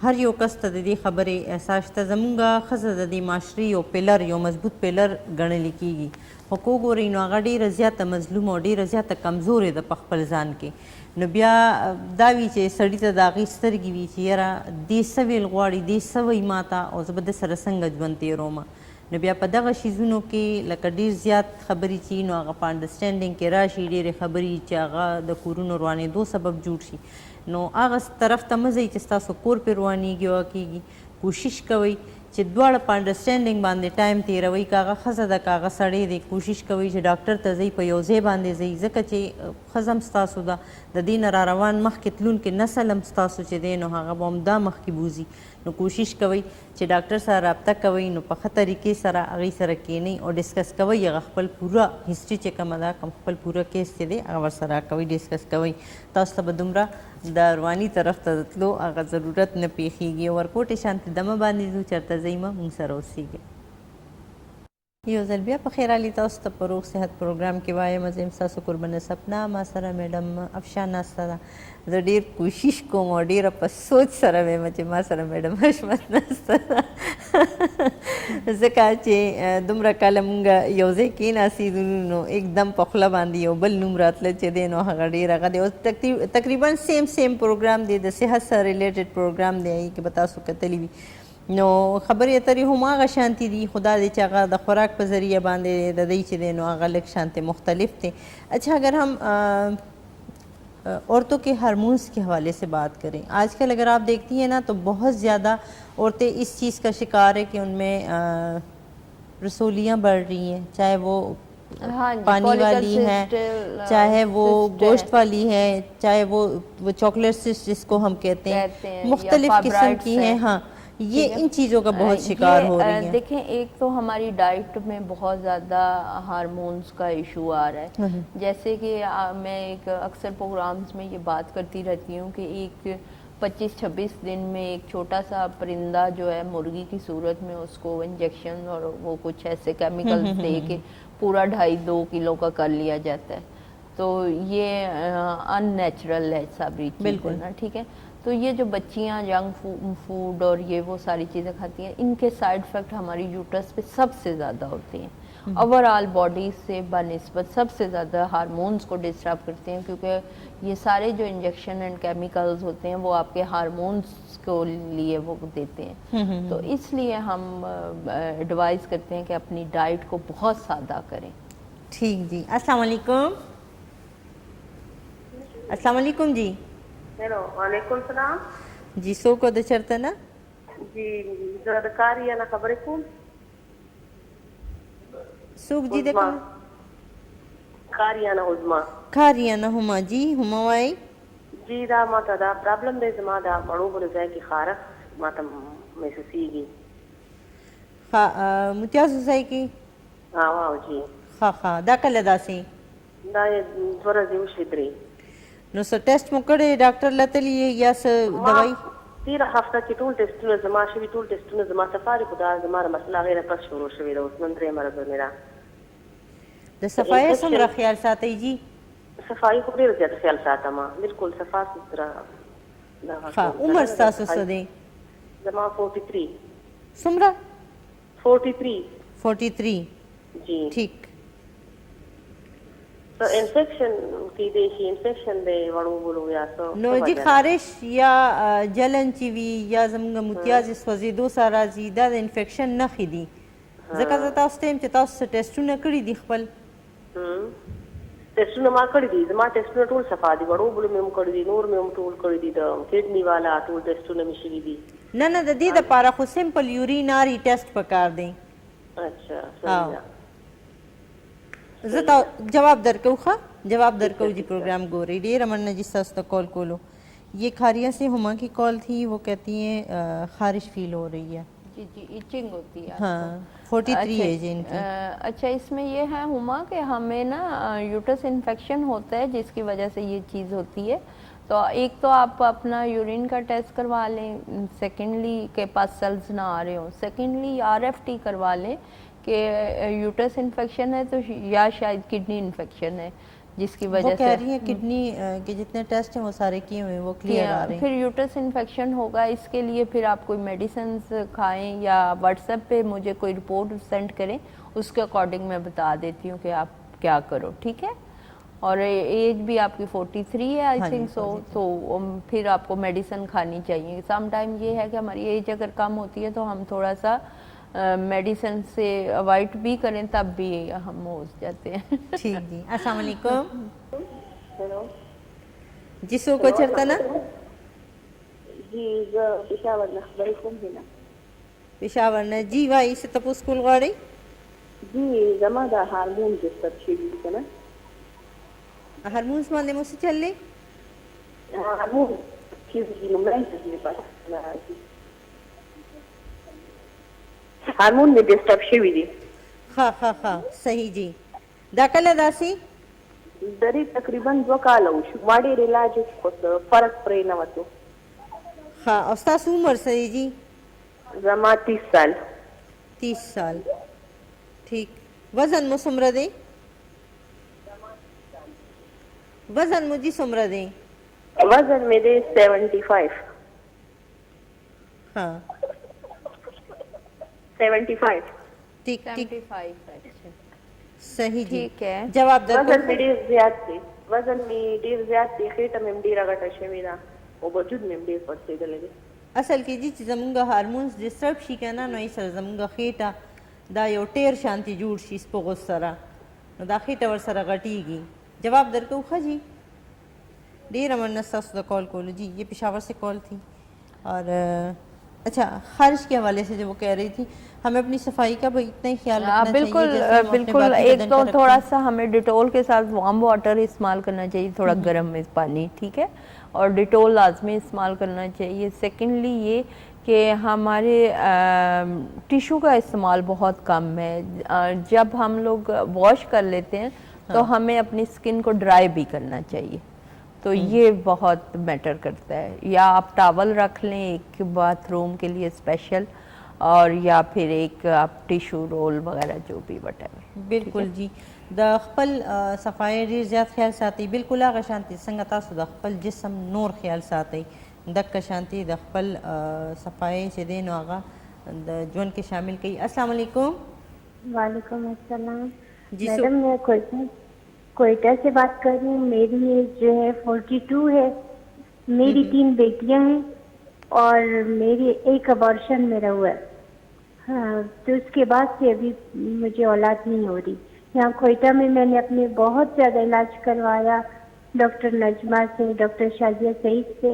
هر یو کس ته د دې خبرې احساس شته. زمونږ ښځه د دې معاشرې یو پیلر, یو مضبوط پیلر ګڼلی کېږي, خو ګورئ نو هغه ډېره زیاته مظلوم او ډېره زیاته کمزورې ده په خپل ځان کې. نو بیا دا وي چې سړي ته د هغې سترګې وي چې یاره دې څه ویل غواړي، دې څه وایي ما ته او زه به ده سره څنګه ژوند تېرومه. نو بیا په دغه شیزونو کې لکه ډېر زیات خبرې چې نو هغه په انډرسټینډینګ کې راشي، ډېرې خبرې چې هغه د کورونو روانېدو سبب جوړ شي. نو هغه طرف ته مه ځئ چې ستاسو کور پرې روانېږي او کېږي. کوشش کوئ چې دواړه په انډرسټینډینګ باندې ټایم تېروئ، که هغه ښځه ده که هغه سړی دی. کوشش کوئ چې ډاکټر ته ځئ، په یو ځای باندې ځئ، ځکه چې ښځه هم ستاسو ده، د دې نه را روان مخکې تلونکي نسل هم ستاسو چې دی نو هغه به همدا مخکې بوځي. نو کوشش کوئ چې ډاکټر سره رابطه کوئ، نو په ښه طریقې سره هغوی سره کښېنئ او ډسکس کوئ هغه خپل پوره هسټري چې کومه ده، کوم خپل پوره کیس چې دی هغه ورسره کوئ، ډسکس کوئ. تاسو ته به دومره د رواني طرف ته د تلو هغه ضرورت نه پیښیږي. ورکوټې شانتې دمه باندې ځو، چېرته ځئ مه، موږ سره اوسیږئ. یو ځل بیا په خیر علي تاسو ته په روغ صحت پروګرام کې وایم. زه یم ستاسو قربانه سپنا، ما سره میډم افشان ناسته ده. زه ډېر کوشش کوم او ډېره په سوچ سره ویم چې ما سره میډم حشمت ناسته ده ځکه چې دومره کاله مونږ یو ځای کېناستېدو نو एकदम په خوله باندې یو بل نوم راتله چې دی نو هغه ډېر هغه دی. اوس تقریبا سیم پروګرام دی، د صحت سره ریلیټډ پروګرام دی، هغې کې به تاسو کتلی وي. نو خبرې اترې هم هغه شانتې دي، خو دا دی چې هغه د خوراک په ذریعه باندې د دی چې دی نو هغه لږ شانتې مختلف دی. اچھا اگر ہم عورتوں کے ہارمونس کے حوالے سے بات کریں، آج کل اگر آپ دیکھتی ہیں نا تو بہت زیادہ عورتیں اس چیز کا شکار ہے کہ ان میں رسولیاں بڑھ رہی ہیں، چاہے وہ پانی والی ہیں، چاہے وہ گوشت والی ہے، چاہے وہ چاکلیٹ سسٹ جس کو ہم کہتے ہیں، مختلف قسم کی ہیں. ہاں یہ ان چیزوں کا بہت شکار ہو رہی ہیں. دیکھیں ایک تو ہماری ڈائٹ میں بہت زیادہ ہارمونز کا ایشو آ رہا ہے. جیسے کہ میں ایک اکثر پروگرامز میں یہ بات کرتی رہتی ہوں کہ ایک 25-26 دن میں ایک چھوٹا سا پرندہ جو ہے مرغی کی صورت میں اس کو انجیکشن اور وہ کچھ ایسے کیمیکلز دے کے پورا 2.5-2 کلو کا کر لیا جاتا ہے. تو یہ ان نیچرل ہے سابری بالکل نا، ٹھیک ہے. تو یہ جو بچیاں جنک فوڈ اور یہ وہ ساری چیزیں کھاتی ہیں، ان کے سائیڈ افیکٹ ہماری یوٹرس پہ سب سے زیادہ ہوتے ہیں. اوور آل باڈی سے بنسبت سب سے زیادہ ہارمونز کو ڈسٹرب کرتے ہیں، کیونکہ یہ سارے جو انجیکشن اینڈ کیمیکلز ہوتے ہیں وہ آپ کے ہارمونز کو لیے وہ دیتے ہیں. تو اس لیے ہم ایڈوائز کرتے ہیں کہ اپنی ڈائٹ کو بہت سادہ کریں. ٹھیک جی. السلام علیکم. السلام علیکم جی. ہیلو، وعلیکم السلام. جی سو کو د چرته نه جی زه د کاریانه خبرې کوم. سوق جی د کوم کاریانه عظما کاریانه هما جی هما وای جی دا ماته دا پرابلم دی، زما دا مړو بل ځای کې خارښ ماته محسوسېږي. ها متیاز ځای کې واو جی ها دا کله داسې دا یې 2 ورځې وشوې 3. نو څه ټیسټ مو کړی ډاکټر لتلی یا څه دوايي؟ تېره هفته کې ټول ټیسټونه زما شوي، ټول ټیسټونه زما صفاري، خو دا زما د مسله هغې نه پس شروع شوې ده. اوس نن 3 ورځ مې ده. د صفایۍ څومره خیال ساتئ جی؟ صفایي خو ډېر زیات خیال ساتم، بالکل صفا ستره. ښه عمر ستاسو څه دی؟ زما 43. څومره؟ 43 جی ٹھیک. تو انفیکشن کی دی شي، انفیکشن دی وړو بولو یا څه نو جی خارش یا جلن چې وي یا زموږ متیاز سوځېدو سره راځي، دا د انفیکشن نښې دي. ځکه زه تاسو ته یم چې تاسو څه ټیسټونه کړي دي خپل؟ ټیسټونه ما کړي دي، زما ټیسټونه ټول صفا دي، وړو بولو مې هم کړي دي، نور مې هم ټول کړي دي، د کډني والا ټول ټیسټونه مې شوي دي. نه د دې دپاره خو سمپل یورین آري ټیسټ پکار دی. اچھا صحیح ده. زه جواب درکو ښه جواب درکو جی. پروگرام گوري ډېره مننه جی ستاسو ته کال کولو. یہ کھاریا سے ہما کی کال تھی، وہ کہتی ہیں خارش فیل ہو رہی ہے. جی ایچنگ ہوتی ہے. ہاں 43 ایج ان کی. اچھا اس میں یہ ہے ہما کہ ہمیں نا یوٹرس انفیکشن ہوتا ہے جس کی وجہ سے یہ چیز ہوتی ہے. تو ایک تو آپ اپنا یورین کا ٹیسٹ کروا لیں، سیکنڈلی کے پاس سیلز نہ آ رہے ہوں، سیکنڈلی RFT کروا لیں کہ یوٹرس انفیکشن ہے تو یا شاید کڈنی انفیکشن ہے جس کی وجہ سے. وہ کہہ رہی ہیں کڈنی کے جتنے ٹیسٹ ہیں وہ سارے کیے ہوئے ہیں، وہ کلیئر آ رہے ہیں. پھر یوٹرس انفیکشن ہوگا، اس کے لیے پھر آپ کوئی میڈیسنز کھائیں یا واٹس ایپ پہ مجھے کوئی رپورٹ سینڈ کریں اس کے اکارڈنگ میں بتا دیتی ہوں کہ آپ کیا کرو, ٹھیک ہے. اور ایج بھی آپ کی 43 ہے آئی تھنک سو, تو پھر آپ کو میڈیسن کھانی چاہیے. سم ٹائم یہ ہے کہ ہماری ایج اگر کم ہوتی ہے تو ہم تھوڑا سا میڈیسن سے اوائڈ بھی کریں تب بھی ہم ہو جاتے ہیں. ٹھیک جی. السلام علیکم. ہیلو جی سو کو چرتا نا جی پشاور نه خبرې کوم دی نه پېښور نه. جی وایي څه تپوس کول غواړئ؟ جی زما د هارمون ډسټرب شوي دي که نه هارمونز باندې مو څه چل دی؟ هارمون چې لومړی ځل مې راځي هارمون مې ډسټرب شوي دي. ها صحیح جی. دا کله داسې؟ د دې تقریبا 2 کاله وشو. ما ډېر علاج وکړ فرق پرې نه وتو. ها. او ستاسو عمر څه دی جی؟ زما 30 سال. 30 سال. ٹھیک. وزن مو څومره دی؟ وزن مو جی څومره دی؟ وزن مې دی 75. ها 75. ٹھیک ٹھیک 75. صحیح جی. ٹھیک ہے. جواب وزن درکړم. مې ډېر زیات دی. وزن مې ډېر زیات دی. خېټه مې هم ډېره غټه شوې ده او وجود مې هم ډېر پړسېدلی دی. اصل کې جی چې زمونږ هارمونز ډسټرب شي که نه نو یې سره زمونږ خېټه دا یو ټیر شانتي جوړ شي سپغوس سره نو دا خېټه ورسره غټېږي. جواب درکو ښه جی. ډېره مننه ستاسو د کال کولو جی. یہ پشاور سے کال تھی. اور اچھا خارش کے حوالے سے جو وہ کہہ رہی تھی ہمیں اپنی صفائی کا بھی اتنا ہی خیال رکھنا چاہیے. بالکل بالکل. ایک تو تھوڑا سا ہمیں ڈیٹول کے ساتھ وارم واٹر استعمال کرنا چاہیے, تھوڑا گرم میں پانی, ٹھیک ہے, اور ڈیٹول لازمی استعمال کرنا چاہیے. سیکنڈلی یہ کہ ہمارے ٹیشو کا استعمال بہت کم ہے. جب ہم لوگ واش کر لیتے ہیں تو ہمیں اپنی اسکن کو ڈرائی بھی کرنا چاہیے, تو یہ بہت میٹر کرتا ہے. یا آپ ٹاول رکھ لیں ایک باتھ روم کے لیے اسپیشل, اور یا پھر ایک آپ ټیشو رول وغیرہ جو بھی وٹ ایور. بالکل جی. د خپل صفای ډېر زیات خیال ساتئ. بالکل هغه شانتي څنګه تاسو د خپل جسم نور خیال ساتئ دقه شانتي د خپل صفای چې دی نو هغه د ژوند کې شامل کړئ. السلام علیکم. وعلیکم السلام. جی میڈم میں کوئٹہ سے بات کر رہی ہوں. میری ایج جو ہے 42 ہے. میری 3 بیٹیاں ہیں اور میری ایک ابارشن میرا ہوا ہے. ہاں, تو اس کے بعد سے ابھی مجھے اولاد نہیں ہو رہی. یہاں کوئٹہ میں میں نے اپنے بہت زیادہ علاج کروایا, ڈاکٹر نجمہ سے, ڈاکٹر شازیہ سعید سے,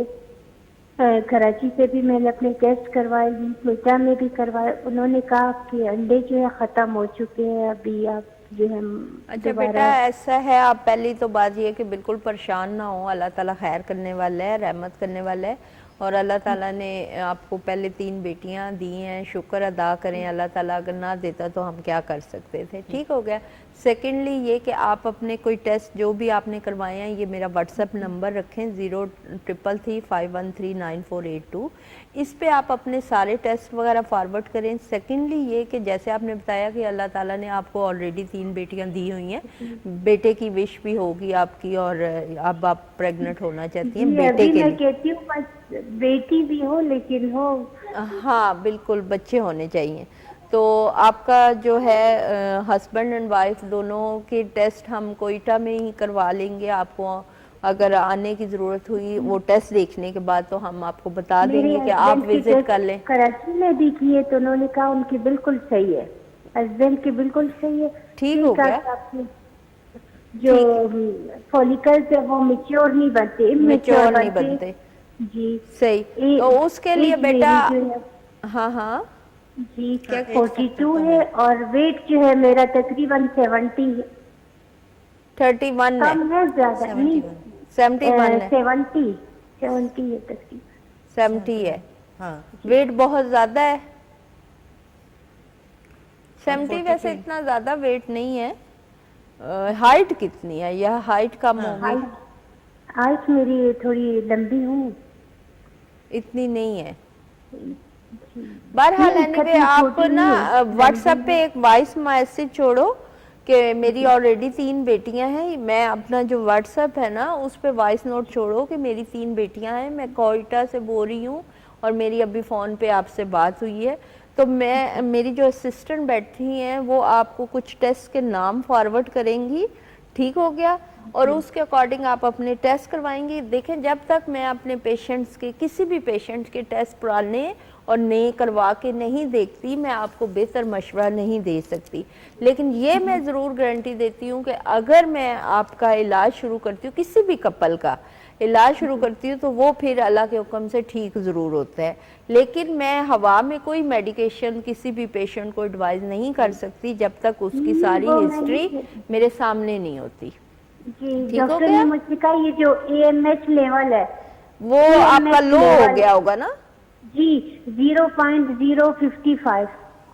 کراچی سے بھی میں نے اپنے ٹیسٹ کروائے, کوئٹہ میں بھی کروائے. انہوں نے کہا کہ انڈے جو ہے ختم ہو چکے ہیں, ابھی آپ جو ہے. اچھا بیٹا ایسا ہے, آپ پہلی تو بات یہ کہ بالکل پریشان نہ ہو, اللہ تعالیٰ خیر کرنے والا ہے, رحمت کرنے والا ہے, اور اللہ تعالیٰ نے آپ کو پہلے 3 بیٹیاں دی ہیں, شکر ادا کریں. اللہ تعالیٰ اگر نہ دیتا تو ہم کیا کر سکتے تھے. ٹھیک ہو گیا. سیکنڈلی یہ کہ آپ اپنے کوئی ٹیسٹ جو بھی آپ نے کروایا ہیں, یہ میرا واٹس ایپ نمبر رکھیں 033351398482. اس پہ آپ اپنے سارے ٹیسٹ وغیرہ فارورڈ کریں. سیکنڈلی یہ کہ جیسے آپ نے بتایا کہ اللہ تعالیٰ نے آپ کو آلریڈی 3 بیٹیاں دی ہوئی ہیں, بیٹے کی وش بھی ہوگی آپ کی, اور اب آپ پریگننٹ ہونا چاہتی ہیں بیٹے کے لیے. کہتی ہوں بس بیٹی بھی ہو لیکن ہو. ہاں بالکل, بچے ہونے چاہیے. تو آپ کا جو ہے ہسبینڈ اینڈ وائف دونوں کے ٹیسٹ ہم کوئٹہ میں ہی کروا لیں گے. آپ کو اگر آنے کی ضرورت ہوئی وہ ٹیسٹ دیکھنے کے بعد تو ہم آپ کو بتا دیں گے کہ آپ وزٹ کر لیں. کراچی میں بھی کیے تو انہوں نے کہا ان کی بالکل صحیح ہے, ہسبینڈ کی بالکل صحیح ہے. ٹھیک ہو گیا. جو فولیکلز ہے وہ میچور نہیں بنتے, میچور نہیں بنتے. جی صحیح. تو اس کے لیے بیٹا ہاں ہاں جی 42 ہے, اور ویٹ جو ہے میرا تقریباً 70 ہے. 31 کم ہے زیادہ نہیں, 71 ہے. 70 ہے تقریباً. 70 ہے. ہاں ویٹ بہت زیادہ ہے. 70 ویسے اتنا زیادہ ویٹ نہیں ہے. ہائٹ کتنی ہے, یا ہائٹ کم ہوگی؟ ہائٹ میری تھوڑی لمبی ہوں. اتنی نہیں ہے. بہرحال اینی آپ نا واٹس ایپ پہ ایک وائس میسج چھوڑو کہ میری آلریڈی 3 بیٹیاں ہیں. میں اپنا جو واٹس ایپ ہے نا اس پہ وائس نوٹ چھوڑو کہ میری 3 بیٹیاں ہیں, میں کوئٹہ سے بول رہی ہوں اور میری ابھی فون پہ آپ سے بات ہوئی ہے. تو میں میری جو اسسٹنٹ بیٹھی ہیں وہ آپ کو کچھ ٹیسٹ کے نام فارورڈ کریں گی, ٹھیک ہو گیا, اور اس کے اکارڈنگ آپ اپنے ٹیسٹ کروائیں گی. دیکھیں جب تک میں اپنے پیشنٹس کے کسی بھی پیشنٹ کے ٹیسٹ پرانے اور نئے کروا کے نہیں دیکھتی, میں آپ کو بہتر مشورہ نہیں دے سکتی. لیکن یہ میں ضرور گارنٹی دیتی ہوں کہ اگر میں آپ کا علاج شروع کرتی ہوں, کسی بھی کپل کا علاج شروع کرتی ہوں, تو وہ پھر اللہ کے حکم سے ٹھیک ضرور ہوتا ہے. لیکن میں ہوا میں کوئی میڈیکیشن کسی بھی پیشنٹ کو ایڈوائز نہیں کر سکتی جب تک اس کی ساری ہسٹری میرے سامنے نہیں ہوتی. جی ڈاکٹر نے مجھ سے کہا یہ جو AMH لیول ہے وہ آپ کا لو ہو گیا ہوگا نا؟ جی 0.055.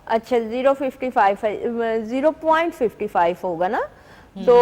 اچھا 0.55 ہوگا نا, تو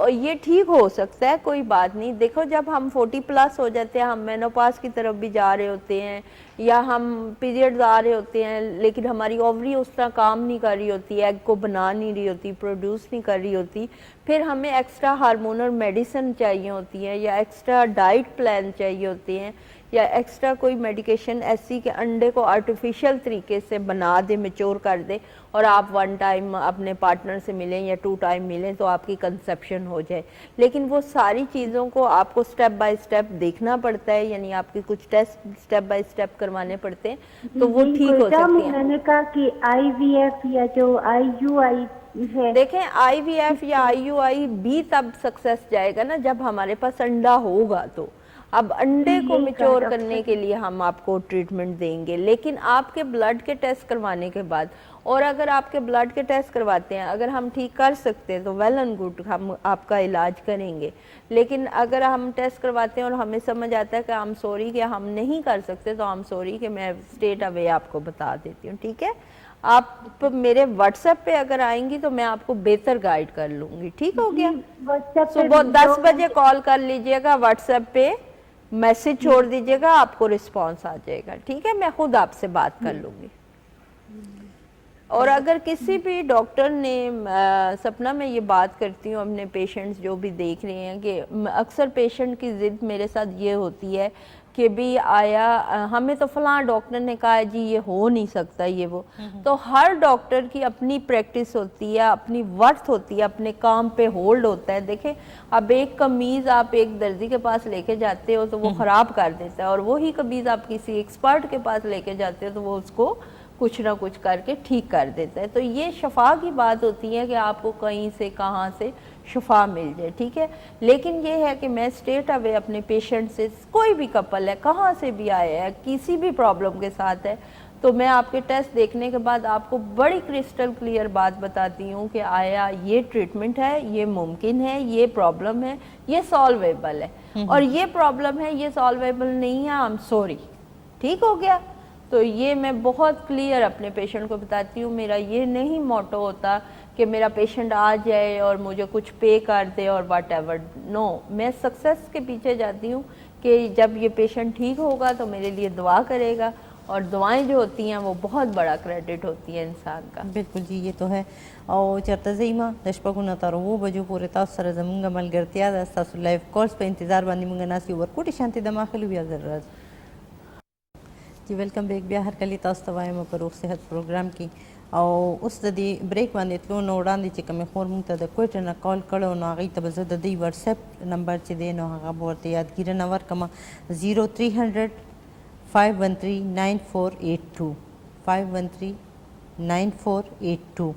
یہ ٹھیک ہو سکتا ہے, کوئی بات نہیں. دیکھو جب ہم 40+ ہو جاتے ہیں, ہم مینوپاز کی طرف بھی جا رہے ہوتے ہیں, یا ہم پیریڈز آ رہے ہوتے ہیں, لیکن ہماری اووری اس طرح کام نہیں کر رہی ہوتی, ایگ کو بنا نہیں رہی ہوتی, پروڈیوس نہیں کر رہی ہوتی, پھر ہمیں ایکسٹرا ہارمونل میڈیسن چاہیے ہوتی ہیں, یا ایکسٹرا ڈائٹ پلان چاہیے ہوتے ہیں, یا ایکسٹرا کوئی میڈیکیشن ایسی کہ انڈے کو آرٹیفیشل طریقے سے بنا دے, میچور کر دے, اور آپ 1 ٹائم اپنے پارٹنر سے ملیں یا 2 ٹائم ملیں تو آپ کی کنسیپشن ہو جائے. لیکن وہ ساری چیزوں کو آپ کو سٹیپ بائی سٹیپ دیکھنا پڑتا ہے, یعنی آپ کے کچھ ٹیسٹ سٹیپ بائی سٹیپ کروانے پڑتے ہیں, تو وہ ٹھیک ہو سکتے ہیں. میں نے کہا کہ IVF یا جو IUI ہے, دیکھیں IVF یا IUI بھی تب سکسیس جائے گا نا جب ہمارے پاس انڈا ہوگا. تو اب انڈے کو میچور کرنے کے لیے ہم آپ کو ٹریٹمنٹ دیں گے, لیکن آپ کے بلڈ کے ٹیسٹ کروانے کے بعد, اور اگر آپ کے بلڈ کے ٹیسٹ کرواتے ہیں, اگر ہم ٹھیک کر سکتے ہیں تو ویل اینڈ گڈ, ہم آپ کا علاج کریں گے. لیکن اگر ہم ٹیسٹ کرواتے ہیں اور ہمیں سمجھ آتا ہے کہ ہم سوری کہ ہم نہیں کر سکتے, تو ہم سوری کہ میں اسٹیٹ اوے آپ کو بتا دیتی ہوں, ٹھیک ہے. آپ میرے واٹس ایپ پہ اگر آئیں گی تو میں آپ کو بہتر گائیڈ کر لوں گی, ٹھیک ہو گیا. صبح 10 بجے کال کر لیجئے گا, واٹس ایپ پہ میسج چھوڑ دیجئے گا, آپ کو رسپانس آ جائے گا, ٹھیک ہے. میں خود آپ سے بات کر لوں گی. اور اگر کسی بھی ڈاکٹر نے, سپنا میں یہ بات کرتی ہوں اپنے پیشنٹس جو بھی دیکھ رہے ہیں, کہ اکثر پیشنٹ کی ضد میرے ساتھ یہ ہوتی ہے کہ بھی آیا ہمیں تو فلاں ڈاکٹر نے کہا ہے جی یہ ہو نہیں سکتا یہ وہ. تو ہر ڈاکٹر کی اپنی پریکٹس ہوتی ہے, اپنی ورتھ ہوتی ہے, اپنے کام پہ ہولڈ ہوتا ہے. دیکھیں اب ایک قمیض آپ ایک درزی کے پاس لے کے جاتے ہو تو وہ خراب کر دیتا ہے, اور وہی قمیض آپ کسی ایکسپرٹ کے پاس لے کے جاتے ہو تو وہ اس کو کچھ نہ کچھ کر کے ٹھیک کر دیتا ہے. تو یہ شفا کی بات ہوتی ہے کہ آپ کو کہیں سے کہاں سے شفا مل جائے, ٹھیک ہے. لیکن یہ ہے کہ میں اسٹیٹ اوے اپنے پیشنٹ سے, کوئی بھی کپل ہے کہاں سے بھی آیا ہے کسی بھی پرابلم کے ساتھ ہے, تو میں آپ کے ٹیسٹ دیکھنے کے بعد آپ کو بڑی کرسٹل کلیئر بات بتاتی ہوں کہ آیا یہ ٹریٹمنٹ ہے, یہ ممکن ہے, یہ پرابلم ہے, یہ سالویبل ہے, اور یہ پرابلم ہے, یہ سالویبل نہیں ہے, آئی ایم سوری, ٹھیک ہو گیا. تو یہ میں بہت کلیئر اپنے پیشنٹ کو بتاتی ہوں. میرا یہ نہیں موٹو ہوتا کہ میرا پیشنٹ آ جائے اور مجھے کچھ پے کر دے اور واٹ ایور, نو. میں سکسیس کے پیچھے جاتی ہوں کہ جب یہ پیشنٹ ٹھیک ہوگا تو میرے لیے دعا کرے گا, اور دعائیں جو ہوتی ہیں وہ بہت بڑا کریڈٹ ہوتی ہے انسان کا. بالکل جی, یہ تو ہے. او چرته زیما د شپږو تر 9 بجو پورې تاسو سره زمونږ ملګرتیا ده, تاسو لایف کورس په انتظار باندې مونږ ناسي ورکوټي شانتي د ماخلو بیا ضرورت جی. ویلکم بیک بیا هر کلی تاسو ته وایم په روغ صحت پروګرام کې. او اوس د دې بریک باندې تلو نو وړاندې چې کومې خور مونږ ته د کویټ نه کال کړی نو هغوی ته به زه د دوی وټساپ نمبر چې دی نو هغه به ورته یادګیرنه ورکړم 0300 513 9482 513 9482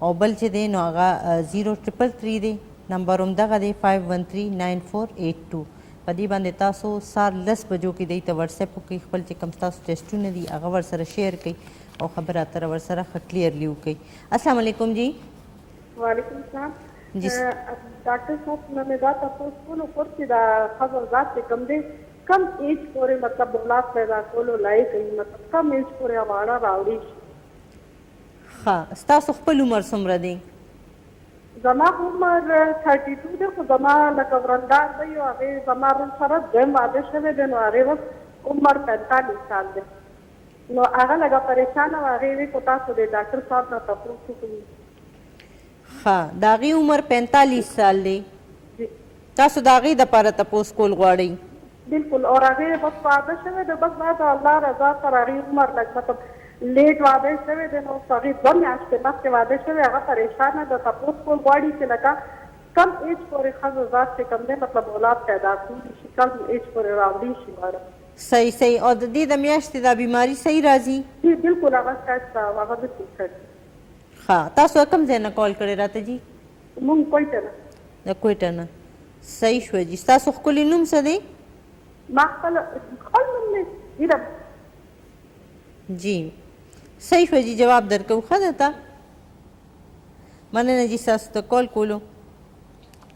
او بل چې دی نو هغه 0333 دی نمبر همدغه دی 513 9482. په دې باندې تاسو سهار 10 بجو کې دی ته وټساپ وکړئ, خپل چې کوم تاسو ټیسټونه دي هغه ورسره شیر کړئ او خبره اتره ورسره ښه کلیئرلی وکړئ. السلام علیکم جی. وعلیکم السلام. جی ډاکټر صاحب نن دا تاسو ټول ورته دا خبر ذات کم دی, کم ایج پورې مطلب اولاد پیدا کولو لایق وي, مطلب کم ایج پورې واړه راوړي. ښه, ستاسو خپل عمر څومره دی؟ زما عمر 32 دی, خو زما لکه ورندار دی او هغې زما سره دویم واده شوی دی, نو هغې وخت عمر 45 سال دی. نو هغه لږه پریشانه وه, هغې وی خو تاسو د ډاکټر صاحب نه تپوس وکړو. ښه, د هغې عمر 45 سال دی, تاسو د هغې دپاره تپوس کول غواړئ؟ بالکل. اور هغې بس واده شوی دی, بس باید الله رضا سره هغې عمر لږ مطلب لیټ واده شوی دی نو هغې 2 میاشتې مخکې واده شوی هغه پریشانه ده تپوس کول غواړي چې لکه کم ایج پورې ښځو ذات چې کوم دی مطلب اولاد پیدا کولی شي کم ایج پورې راوړی شي غواړم صحیح صحیح او د دې د میاشتې دا بیماری صحیح راځي جی بالکل هغه سټ ده هغه بالکل سټ ښه تاسو کوم ځای نه کال کړی راته جی مونږ کویټه نه د کویټه نه صحیح شوه جی ستاسو ښکلي نوم څه دی ما خپل نوم دی هیله جی صحیح شوه جی جواب درکو ښه ده تا مننه جی ستاسو ته کال کولو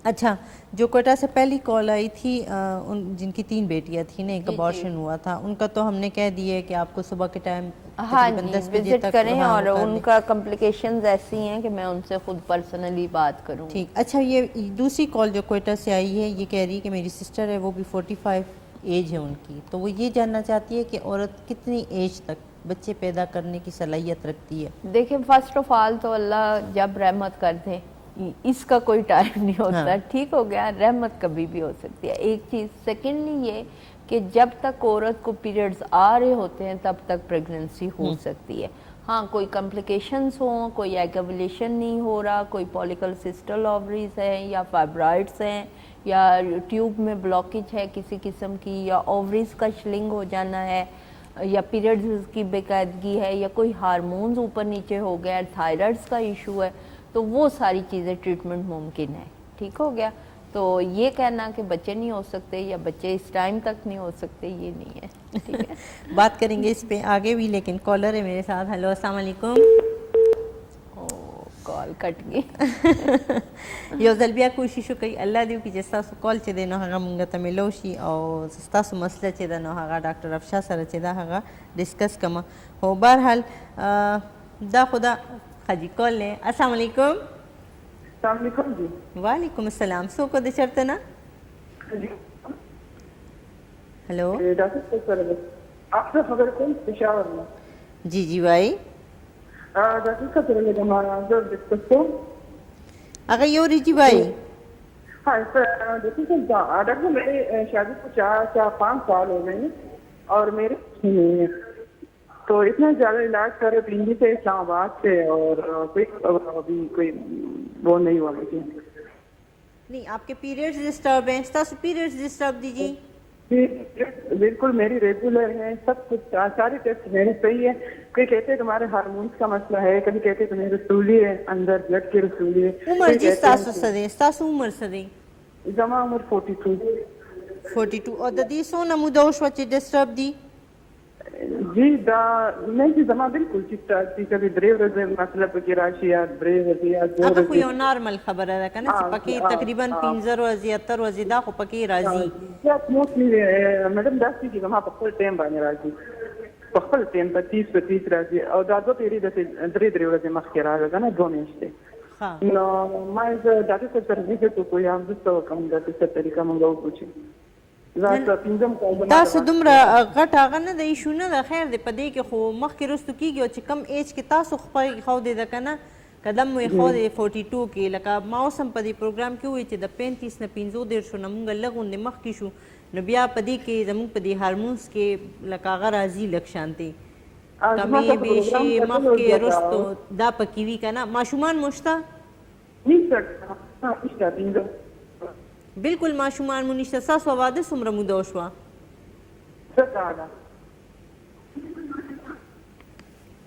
اچھا جو کوئٹہ سے پہلی کال آئی تھی جن کی 3 بیٹیاں تھیں نا ایک ابارشن ہوا تھا ان کا تو ہم نے کہہ دیا ہے کہ آپ کو صبح کے ٹائم ہاں جی وزٹ کریں اور ان کا کمپلیکیشنز ایسی ہیں کہ میں ان سے خود پرسنلی بات کروں ٹھیک اچھا یہ دوسری کال جو کوئٹہ سے آئی ہے یہ کہہ رہی ہے کہ میری سسٹر ہے وہ بھی 45 ایج ہے ان کی تو وہ یہ جاننا چاہتی ہے کہ عورت کتنی ایج تک بچے پیدا کرنے کی صلاحیت رکھتی ہے دیکھیں فرسٹ آف آل تو اللہ جب رحمت کر دے اس کا کوئی ٹائم نہیں ہوتا ٹھیک ہو گیا رحمت کبھی بھی ہو سکتی ہے ایک چیز سیکنڈلی یہ کہ جب تک عورت کو پیریڈز آ رہے ہوتے ہیں تب تک پریگننسی ہو سکتی ہے ہاں کوئی کمپلیکیشنز ہوں کوئی ایگولیشن نہیں ہو رہا کوئی پولیکل سسٹل اووریز ہیں یا فائبرائڈس ہیں یا ٹیوب میں بلاکیج ہے کسی قسم کی یا اووریز کا شلنگ ہو جانا ہے یا پیریڈز کی بے قاعدگی ہے یا کوئی ہارمونز اوپر نیچے ہو گیا تھائرائڈس کا ایشو ہے تو وہ ساری چیزیں ٹریٹمنٹ ممکن ہے ٹھیک ہو گیا تو یہ کہنا کہ بچے نہیں ہو سکتے یا بچے اس ٹائم تک نہیں ہو سکتے یہ نہیں ہے ٹھیک ہے بات کریں گے اس پہ آگے بھی لیکن کالر ہے میرے ساتھ ہیلو السلام علیکم کال کٹ گئی یو ځل بیا کوشش وکړئ الله دې وکړي چې ستاسو کال چې دی نو هغه موږ ته میلو شي او ستاسو مسله چې ده نو هغه ډاکټر افشا سره چې ده هغه ډسکس کړم خو بهرحال دا خو دا حاجی کال نے السلام علیکم السلام علیکم جی وعلیکم السلام سو کو دے چرتے نا ہلو ڈاکٹر صاحب آپ سے خبر کون پشاور میں جی جی بھائی ڈاکٹر صاحب چلے گا ہمارا جو ڈسکس کو اگر یو ری جی بھائی ہاں سر ڈاکٹر صاحب ڈاکٹر میری شادی کو 4-5 سال ہو گئے ہیں اور میرے نہیں ہے تو اتنا زیادہ علاج کر رہے پنڈی سے اسلام آباد سے اور ابھی کوئی وہ نہیں ہوا مجھے نہیں آپ کے پیریڈز ڈسٹرب ہیں ستاسو پیریڈز ڈسٹرب دیجیے بالکل میری ریگولر ہے سب کچھ سارے ٹیسٹ میرے صحیح ہے کوئی کہتے ہیں تمہارے ہارمونس کا مسئلہ ہے کبھی کہتے ہیں تمہیں رسولی ہے اندر بلڈ کی رسولی ہے عمر جی ستاسو سدے ستاسو عمر سدے زما عمر 42 اور ددی سونا مودوش وچ ڈسٹرب دی جی دا نہیں جی زما بالکل ٹھیک ٹھاک تھی کبھی درې ورځې مطلب کې راشي یا درې ورځې یا 2 هغه خو ورځې یو نارمل خبره ده کنه چې پکې تقریبا 15 ورځې 70 ورځې دا خو پکې راځي یا موسټلی میډم داسې چې زما په خپل ټایم باندې راځي په خپل ټایم په 30 راځي او دا دوه پیری د درې ورځې مخکې راغله کنه 2 میاشتې نو ما ډاکټر صاحب سره ویزیټ وکړو یا د څه کوم د څه طریقه مونږ وپوښتنه تاسو دومره غټ هغه نه د ایشو نه ده خیر دی په دې کې خو مخکې رستو کېږي او چې کم ایج کې تاسو خپل ښودې ده که نه قدم مو یې ښودې 42 کې لکه ما اوس هم په دې پروګرام کې وویل چې د 35 نه 45 نه مونږ لږ غوندې مخکې شو نو بیا په دې کې زموږ په دې هارمونس کې لکه هغه راځي لږ شانتې کمې بیشې مخکې رستو دا پکې وي که نه ماشومان مو شته بالکل ماشومان مو نشته ستاسو واده څومره موده وشوه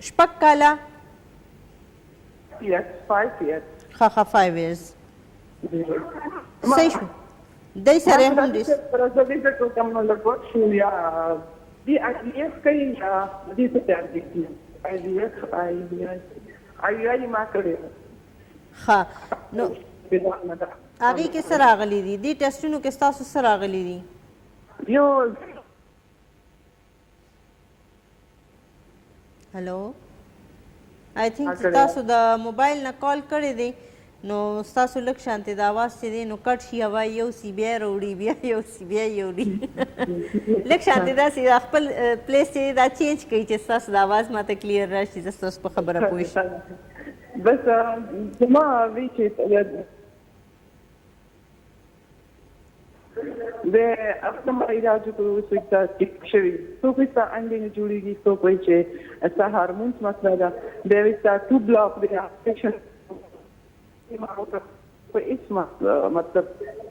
شپږ کاله ښه 5 years صحیح شو دی سره هم ښه نو هغې کې څه راغلی دي دې ټسټونو کې ستاسو څه راغلی دي هلو آی تھنک چې تاسو د موبایل نه کال کړی دی نو ستاسو لږ شانتې د اواز چې دی نو کټ شي هوا یو سی بیا راوړي بیا یو سی بیا یوړي لږ شانتې داسې خپل پلیس چې دا چینج کوي چې ستاسو د اواز ماته کلیر راشي زه ستاسو په خبره پوه شم بس زما وی چې د افتم علاج کو سویتا شوی سو کوستا انډې نه جوړیږي سو کوئی چې اسا هارمونز مسله ده د وستا ټو بلاک د افیکشن په اسما مطلب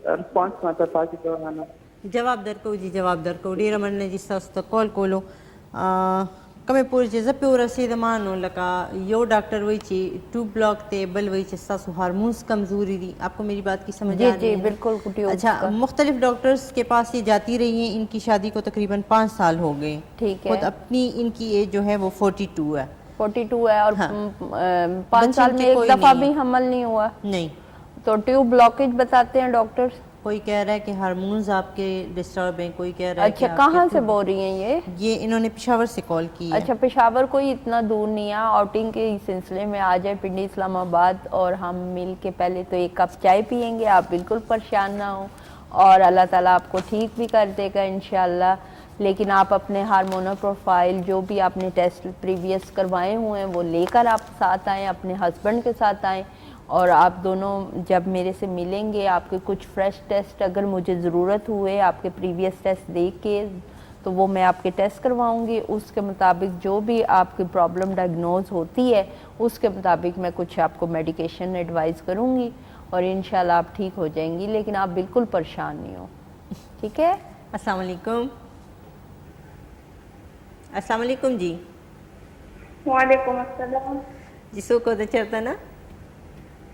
ریسپانس ماته پاتې کوانه جواب درکو جی جواب درکو ډیره مننه چې تاسو ته کال کولو کمې پورې چې زه پې ورسېدم نو لکه یو ډاکټر وایي چې 2 بلاک ته بل وایي چې ستاسو هارمونز کمزوری دي آپ کو میری بات کی سمجھ آ رہی ہے بالکل اچھا مختلف ڈاکٹرز کے پاس یہ جاتی رہی ہیں ان کی شادی کو تقریباً 5 سال ہو گئے ٹھیک ہے خود اپنی ان کی ایج جو ہے وہ 42 ہے 42 ہے اور 5 سال میں ایک دفعہ بھی حمل نہیں ہوا نہیں تو ٹیوب بلاکیج بتاتے ہیں ڈاکٹرز کوئی کہہ رہا ہے کہ ہارمونز آپ کے ڈسٹرب ہیں کوئی کہہ رہا ہے اچھا کہاں سے بول رہی ہیں یہ انہوں نے پشاور سے کال کی ہے اچھا پشاور کوئی اتنا دور نہیں ہے آؤٹنگ کے سلسلے میں آ جائے پنڈی اسلام آباد اور ہم مل کے پہلے تو ایک کپ چائے پئیں گے آپ بالکل پریشان نہ ہوں اور اللہ تعالیٰ آپ کو ٹھیک بھی کر دے گا انشاءاللہ لیکن آپ اپنے ہارمونل پروفائل جو بھی آپ نے ٹیسٹ پریویس کروائے ہوئے ہیں وہ لے کر آپ ساتھ آئیں اپنے ہسبینڈ کے ساتھ آئیں اور آپ دونوں جب میرے سے ملیں گے آپ کے کچھ فریش ٹیسٹ اگر مجھے ضرورت ہوئے آپ کے پریویس ٹیسٹ دیکھ کے تو وہ میں آپ کے ٹیسٹ کرواؤں گی اس کے مطابق جو بھی آپ کی پرابلم ڈائگنوز ہوتی ہے اس کے مطابق میں کچھ آپ کو میڈیکیشن ایڈوائز کروں گی اور انشاءاللہ آپ ٹھیک ہو جائیں گی لیکن آپ بالکل پریشان نہیں ہو ٹھیک ہے السلام علیکم السلام علیکم جی وعلیکم السلام جی سو کو چرتا نا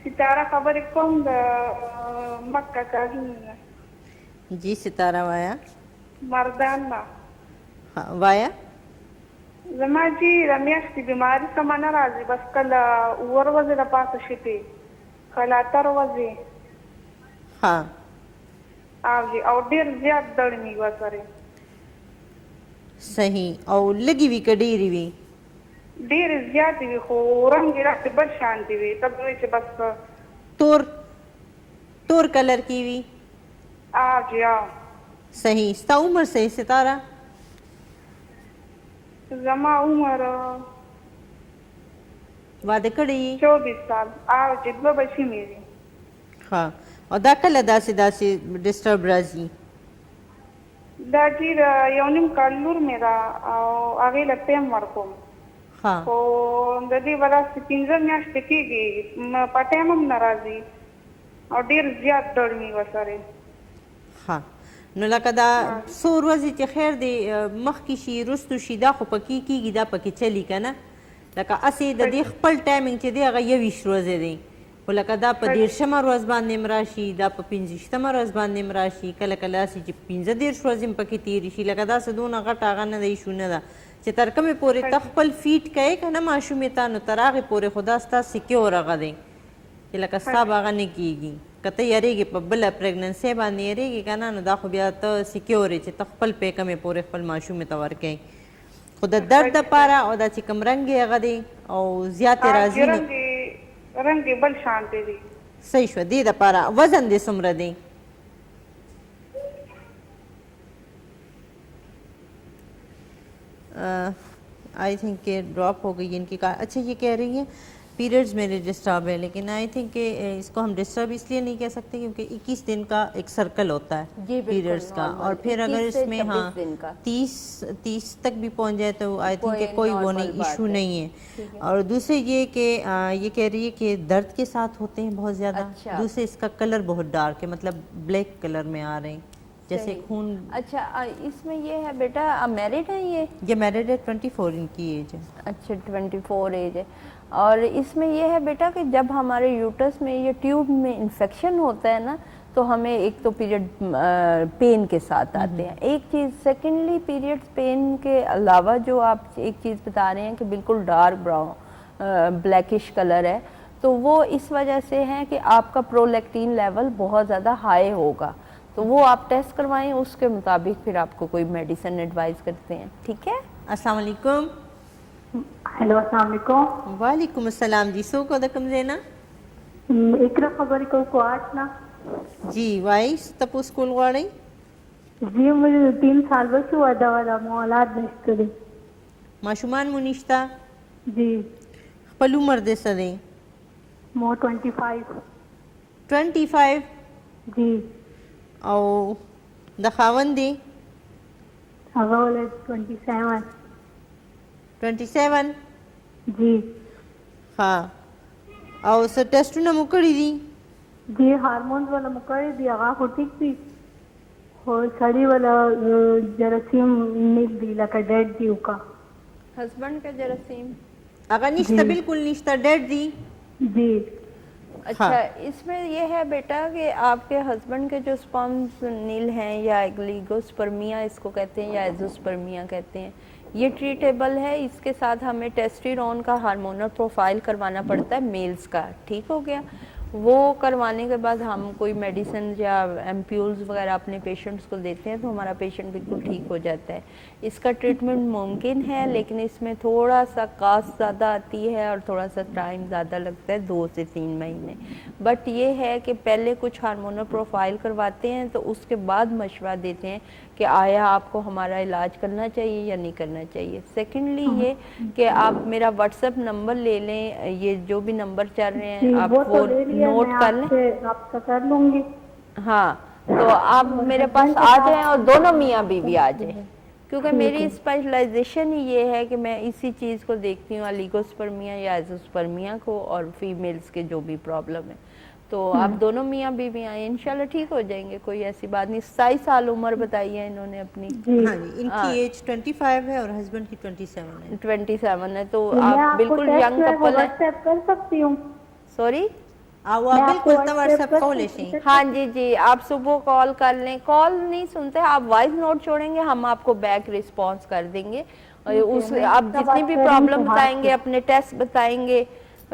ستاره خبرې کوم د مکه کاږي جی ستاره وایا مردان نه وایا زما جی د میاشتې بیماري کومه نه راځي بس کله اوور ورځې د پاسه شپې کله اتر ورځې ها او جی او ډېر زیات درد مې ورسره صحیح او لګي وي که ډېرې وي ډېرې زیاتې وي خو رنګ یې داسې بل شانتې وي ته به وایي چې بس تور کلر کی وي جی صحیح ستا عمر صحیح ستاره زما عمر واده کړی 24 سال چې دوه بچي مې دي ها او دا کله داسې ډسټرب راځي دا جی یو نیم کال لور مې ده او هغې له پیم ورکوم خو د دې وجه چې 15 میاشتې کېږي په ټایم هم نه راځي او ډېر زیات درد مې ورسره ها نو لکه دا څو ورځې چې خیر دی مخکې شي وروستو شي دا خو پکې کېږي دا پکې چلي که نه لکه هسې د دې خپل ټایمنګ چې دی هغه 21 ورځې دی خو لکه دا په 13مه ورځ باندې هم راشي دا په 15مه ورځ باندې هم راشي کله کله داسې چې 15 ورځې هم پکې تېرې شي لکه داسې دونه غټ هغه نه دی ایشو نه ده چې تر کومې پورې ته خپل فیټ کوې که نه ماشومې ته نو تر هغې پورې خو دا ستا سیکیور هغه دی چې لکه ستا به هغه نه کېږي که ته یېرېږې په بله پریګننسۍ باندې یېرېږې که نه نو دا خو بیا ته سیکیور یې چې ته خپل پې کومې پورې خپل ماشومې ته ورکوې خو د درد دپاره او دا چې کوم رنګ یې هغه دی او زیاتې راځي رنګ یې بل شان دی صحیح شوه دې دپاره وزن دې څومره دی آئی تھنک کہ ڈراپ ہو گئی ان کی اچھا یہ کہہ رہی ہیں پیریڈز میرے ڈسٹرب ہے لیکن آئی تھنک کہ اس کو ہم ڈسٹرب اس لیے نہیں کہہ سکتے کیونکہ 21 دن کا ایک سرکل ہوتا ہے پیریڈز کا اور پھر اگر اس میں 30 تک بھی پہنچ جائے تو آئی تھنک کہ کوئی وہ نہیں ایشو نہیں ہے اور دوسرے یہ کہ یہ کہہ رہی ہے کہ درد کے ساتھ ہوتے ہیں بہت زیادہ دوسرے اس کا کلر بہت ڈارک ہے مطلب بلیک کلر میں آ رہے ہیں جیسے خون اچھا اس میں یہ ہے بیٹا میرڈ ہے یہ میرڈ ہے 24 ان کی ایج ہے اچھا 24 ایج ہے اور اس میں یہ ہے بیٹا کہ جب ہمارے یوٹرس میں یہ ٹیوب میں انفیکشن ہوتا ہے نا تو ہمیں ایک تو پیریڈ پین کے ساتھ آتے ہیں ایک چیز سیکنڈلی پیریڈ پین کے علاوہ جو آپ ایک چیز بتا رہے ہیں کہ بالکل ڈارک براؤن بلیکش کلر ہے تو وہ اس وجہ سے ہے کہ آپ کا پرولیکٹین لیول بہت زیادہ ہائی ہوگا تو وہ آپ ٹیسٹ کروائیں اس کے مطابق پھر آپ کو کوئی میڈیسن ایڈوائز کرتے ہیں ٹھیک ہے السلام علیکم ہیلو السلام علیکم وعلیکم السلام جی سو کو دکم دینا اقرا خبر کو آٹنا جی وائس تپو اسکول غواړئ جی مجھے 3 سال بس ہوا دا مولاد نشته دي ماشومان مو نشته جی خپل عمر دې څه دی مو 25 25 جی او د خاوند دی هغه ولې 27 27 جی ها او څه ټیسټونه مو کړي دي جی هارمونز والا مکړی دی هغه خو ټیک دی خو سړی والا جراثیم نیل دی لکه ډیډ دی وکا ہسبینڈ کا جراثیم هغه نشته بالکل نشته ډیډ دی جی اچھا اس میں یہ ہے بیٹا کہ آپ کے ہسبینڈ کے جو سپرمز نیل ہیں یا لیگوسپرمیا اس کو کہتے ہیں یا ایزوسپرمیا کہتے ہیں یہ ٹریٹیبل ہے. اس کے ساتھ ہمیں ٹیسٹیرون کا ہارمونل پروفائل کروانا پڑتا ہے میلز کا. ٹھیک ہو گیا. وہ کروانے کے بعد ہم کوئی میڈیسن یا ایمپیولز وغیرہ اپنے پیشنٹس کو دیتے ہیں تو ہمارا پیشنٹ بالکل ٹھیک ہو جاتا ہے. اس کا ٹریٹمنٹ ممکن ہے لیکن اس میں تھوڑا سا کاسٹ زیادہ آتی ہے اور تھوڑا سا ٹائم زیادہ لگتا ہے 2 سے 3 مہینے. بٹ یہ ہے کہ پہلے کچھ ہارمونل پروفائل کرواتے ہیں تو اس کے بعد مشورہ دیتے ہیں کہ آیا آپ کو ہمارا علاج کرنا چاہیے یا نہیں کرنا چاہیے. سیکنڈلی یہ کہ آپ میرا واٹس ایپ نمبر لے لیں, یہ جو بھی نمبر چل رہے ہیں آپ وہ نوٹ کر لیں. آپ کا کر لوں گی. ہاں تو آپ میرے پاس آ جائیں اور دونوں میاں بیوی آ جائیں کیونکہ میری اسپیشلائزیشن ہی یہ ہے کہ میں اسی چیز کو دیکھتی ہوں, لیگوسپرمیا یا ایزوسپرمیا کو اور فیمیلز کے جو بھی پرابلم ہے. تو آپ دونوں میاں بیوی آئیں انشاءاللہ ٹھیک ہو جائیں گے, کوئی ایسی بات نہیں. 27 سال عمر بتائی ہے انہوں نے اپنی. ہاں جی ان کی ایج 25 ہے اور ہسبینڈ کی 27 ہے. 27 ہے تو آپ بالکل ینگ کپل ہیں. واٹس ایپ کر سکتی ہوں. سوری آپ بالکل واٹس ایپ کال لیں. ہاں جی جی آپ صبح کال کر لیں. کال نہیں سنتے آپ وائس نوٹ چھوڑیں گے ہم آپ کو بیک رسپانس کر دیں گے. اس آپ جتنی بھی پرابلم بتائیں گے اپنے ٹیسٹ بتائیں گے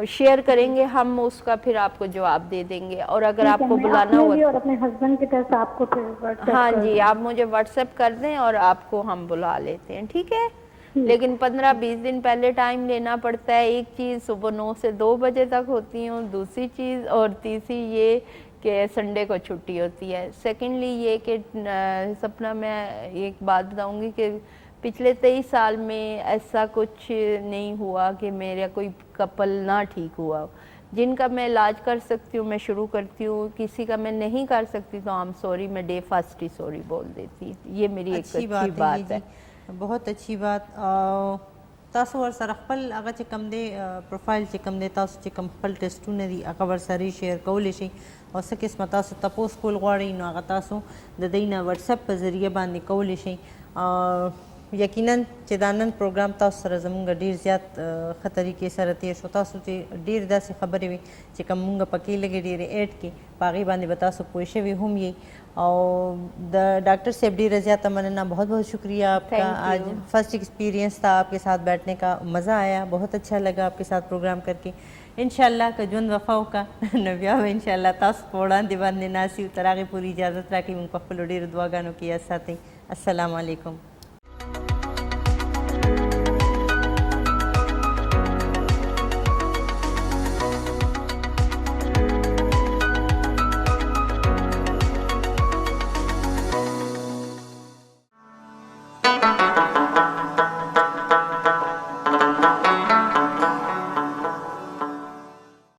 شیئر کریں گے ہم اس کا پھر آپ کو جواب دے دیں گے. اور اگر آپ کو بلانا ہو اور اپنے ہسبینڈ کے ٹیسٹ آپ کو ہاں جی آپ مجھے واٹس ایپ کر دیں اور آپ کو ہم بلا لیتے ہیں. ٹھیک ہے لیکن 15-20 دن پہلے ٹائم لینا پڑتا ہے. ایک چیز صبح 9 سے 2 بجے تک ہوتی ہوں, دوسری چیز اور تیسری یہ کہ سنڈے کو چھٹی ہوتی ہے. سیکنڈلی یہ کہ سپنا میں ایک بات بتاؤں گی کہ پچھلے 23 سال میں ایسا کچھ نہیں ہوا کہ میرا کوئی کپل نہ ٹھیک ہوا. جن کا میں علاج کر سکتی ہوں میں شروع کرتی ہوں, کسی کا میں نہیں کر سکتی تو آم سوری میں ڈے فسٹ ہی سوری بول دیتی. یہ میری ایک اچھی بات ہے. بہت اچھی بات. تاسو ور سره خپل هغه چې کم دی پروفایل چې کم دی تاسو چې کم خپل ټیسټونه دي هغه ور سره شیر کولی شئ او څه قسمه تاسو تپوس کول غواړئ نو هغه تاسو د دوی نه وټس اپ په ذریعه باندې کولی شئ. یقینا چې دا نن پروګرام تاسو سره زموږ ډېر زیات ښه طریقې سره تیر شو. تاسو چې ډېر داسې خبرې وي چې کوم موږ پکې لږې ډېرې ایډ کړي په هغې باندې به تاسو پوه شوي هم یئ. اور ڈاکٹر صاحب ڈیرہ زیادہ مننا, بہت بہت شکریہ آپ کا. آج فرسٹ ایکسپیرینس تھا آپ کے ساتھ بیٹھنے کا, مزہ آیا, بہت اچھا لگا آپ کے ساتھ پروگرام کر کے. انشاءاللہ کا جون وفاو کا نبیا و انشاءاللہ تاسو په وړاندې باندې ناسي تر هغې پورې اجازت راکړئ موږ په خپلو ډېرو دعاګانو کې یاد ساتئ. السلام علیکم.